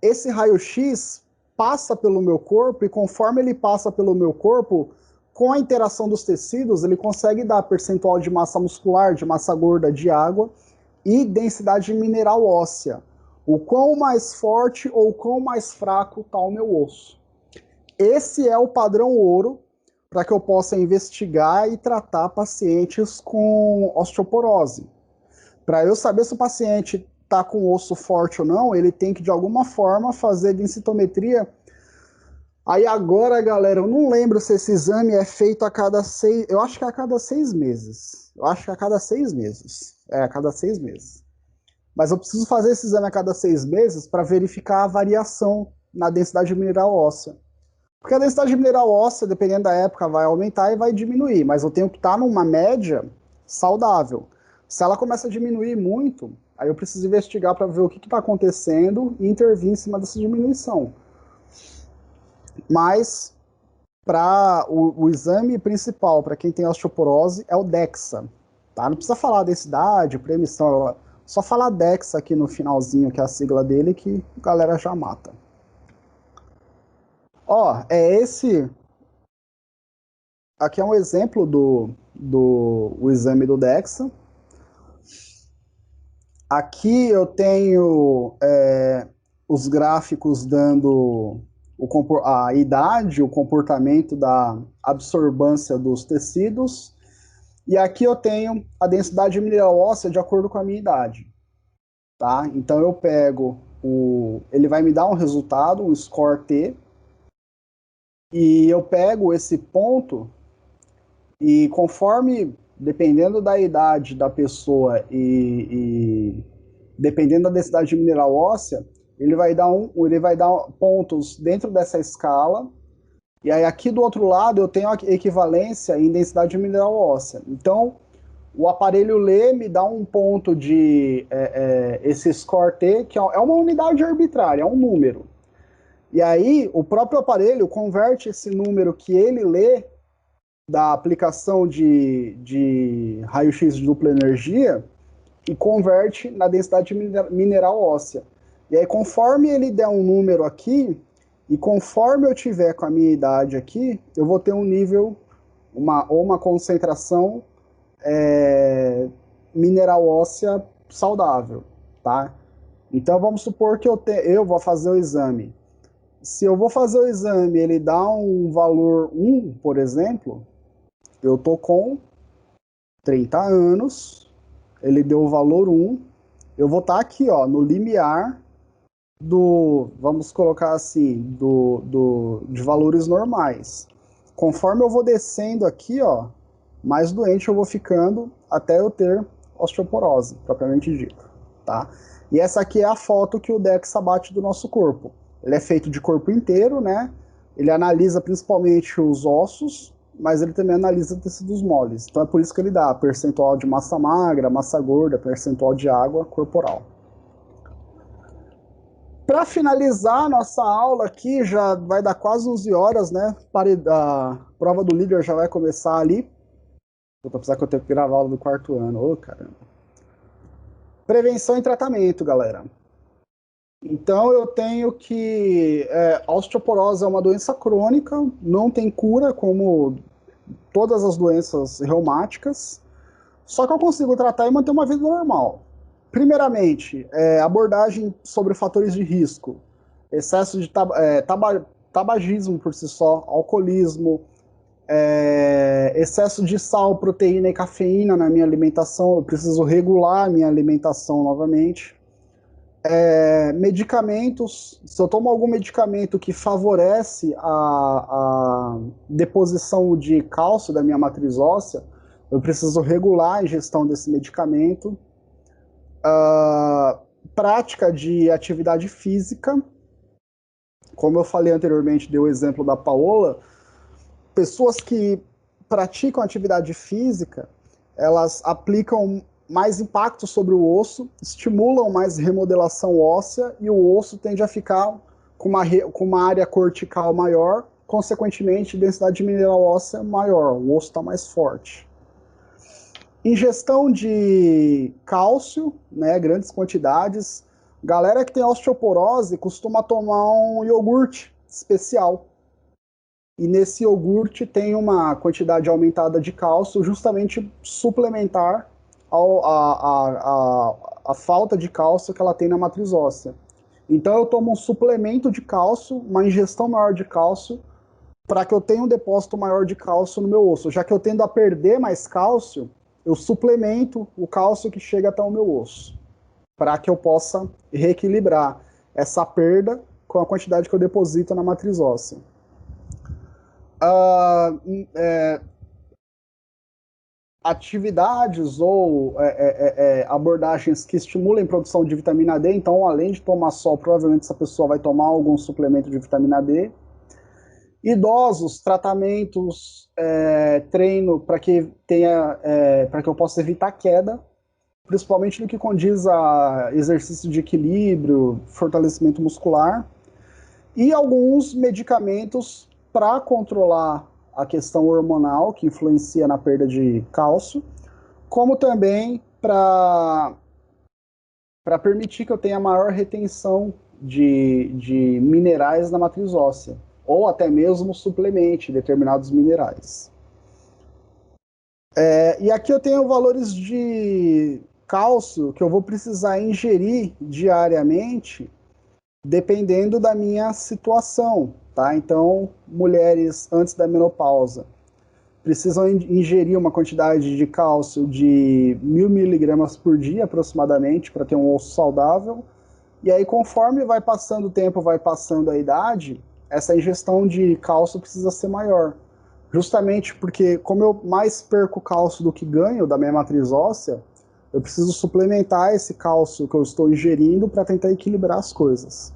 esse raio-x passa pelo meu corpo e conforme ele passa pelo meu corpo, com a interação dos tecidos, ele consegue dar percentual de massa muscular, de massa gorda, de água e densidade mineral óssea. O quão mais forte ou o quão mais fraco está o meu osso. Esse é o padrão ouro para que eu possa investigar e tratar pacientes com osteoporose. Para eu saber se o paciente está com osso forte ou não, ele tem que, de alguma forma, fazer densitometria. Aí agora, galera, eu não lembro se esse exame é feito a cada 6... Eu acho que é a cada 6 meses. a cada 6 meses. A cada 6 meses. Mas eu preciso fazer esse exame a cada 6 meses para verificar a variação na densidade mineral óssea. Porque a densidade mineral óssea, dependendo da época, vai aumentar e vai diminuir. Mas eu tenho que estar numa média saudável. Se ela começa a diminuir muito, aí eu preciso investigar para ver o que está acontecendo e intervir em cima dessa diminuição. Mas para o exame principal para quem tem osteoporose é o DEXA. Tá? Não precisa falar densidade, preemissão, só falar DEXA aqui no finalzinho, que é a sigla dele, que a galera já mata. Ó, esse... Aqui é um exemplo do exame do DEXA. Aqui eu tenho os gráficos dando a idade, o comportamento da absorvância dos tecidos. E aqui eu tenho a densidade mineral óssea de acordo com a minha idade. Tá? Então eu pego ele vai me dar um resultado, um score T, e eu pego esse ponto e conforme, dependendo da idade da pessoa e dependendo da densidade de mineral óssea, ele vai dar pontos dentro dessa escala, e aí aqui do outro lado eu tenho a equivalência em densidade de mineral óssea. Então, o aparelho lê, me dá um ponto de esse score T, que é uma unidade arbitrária, é um número. E aí, o próprio aparelho converte esse número que ele lê da aplicação de raio-x de dupla energia e converte na densidade mineral óssea. E aí, conforme ele der um número aqui, e conforme eu tiver com a minha idade aqui, eu vou ter um nível, ou uma concentração mineral óssea saudável, tá? Então, vamos supor que eu vou fazer o exame. Se eu vou fazer o exame, ele dá um valor 1, por exemplo, eu tô com 30 anos, ele deu o valor 1, eu vou estar aqui, ó, no limiar vamos colocar assim, de valores normais. Conforme eu vou descendo aqui, ó, mais doente eu vou ficando até eu ter osteoporose, propriamente dito, tá? E essa aqui é a foto que o DEXA bate do nosso corpo. Ele é feito de corpo inteiro, né? Ele analisa principalmente os ossos, mas ele também analisa tecidos moles. Então é por isso que ele dá percentual de massa magra, massa gorda, percentual de água corporal. Para finalizar a nossa aula aqui, já vai dar quase 11 horas, né? A prova do líder já vai começar ali. Vou precisar que eu tenho que gravar a aula do 4º ano. Ô, caramba. Prevenção e tratamento, galera. Então eu tenho que a osteoporose é uma doença crônica, não tem cura como todas as doenças reumáticas, só que eu consigo tratar e manter uma vida normal. Primeiramente, abordagem sobre fatores de risco, excesso de tabagismo por si só, alcoolismo, excesso de sal, proteína e cafeína na minha alimentação, eu preciso regular a minha alimentação novamente. Medicamentos, se eu tomo algum medicamento que favorece a deposição de cálcio da minha matriz óssea, eu preciso regular a ingestão desse medicamento. Prática de atividade física, como eu falei anteriormente, dei o exemplo da Paola, pessoas que praticam atividade física, elas aplicam mais impacto sobre o osso, estimulam mais remodelação óssea e o osso tende a ficar com uma área cortical maior, consequentemente, densidade de mineral óssea maior, o osso está mais forte. Ingestão de cálcio, né, grandes quantidades. Galera que tem osteoporose costuma tomar um iogurte especial. E nesse iogurte tem uma quantidade aumentada de cálcio, justamente suplementar a falta de cálcio que ela tem na matriz óssea. Então eu tomo um suplemento de cálcio, uma ingestão maior de cálcio, para que eu tenha um depósito maior de cálcio no meu osso. Já que eu tendo a perder mais cálcio, eu suplemento o cálcio que chega até o meu osso, para que eu possa reequilibrar essa perda com a quantidade que eu deposito na matriz óssea. Atividades ou abordagens que estimulem a produção de vitamina D, então além de tomar sol, provavelmente essa pessoa vai tomar algum suplemento de vitamina D. Idosos, tratamentos, treino para que eu possa evitar queda, principalmente no que condiz a exercício de equilíbrio, fortalecimento muscular, e alguns medicamentos para controlar a questão hormonal, que influencia na perda de cálcio, como também para permitir que eu tenha maior retenção de minerais na matriz óssea, ou até mesmo suplemente determinados minerais. E aqui eu tenho valores de cálcio que eu vou precisar ingerir diariamente, dependendo da minha situação, tá? Então, mulheres antes da menopausa precisam ingerir uma quantidade de cálcio de 1.000 miligramas por dia, aproximadamente, para ter um osso saudável. E aí, conforme vai passando o tempo, vai passando a idade, essa ingestão de cálcio precisa ser maior. Justamente porque, como eu mais perco cálcio do que ganho da minha matriz óssea, Eu preciso suplementar esse cálcio que eu estou ingerindo para tentar equilibrar as coisas.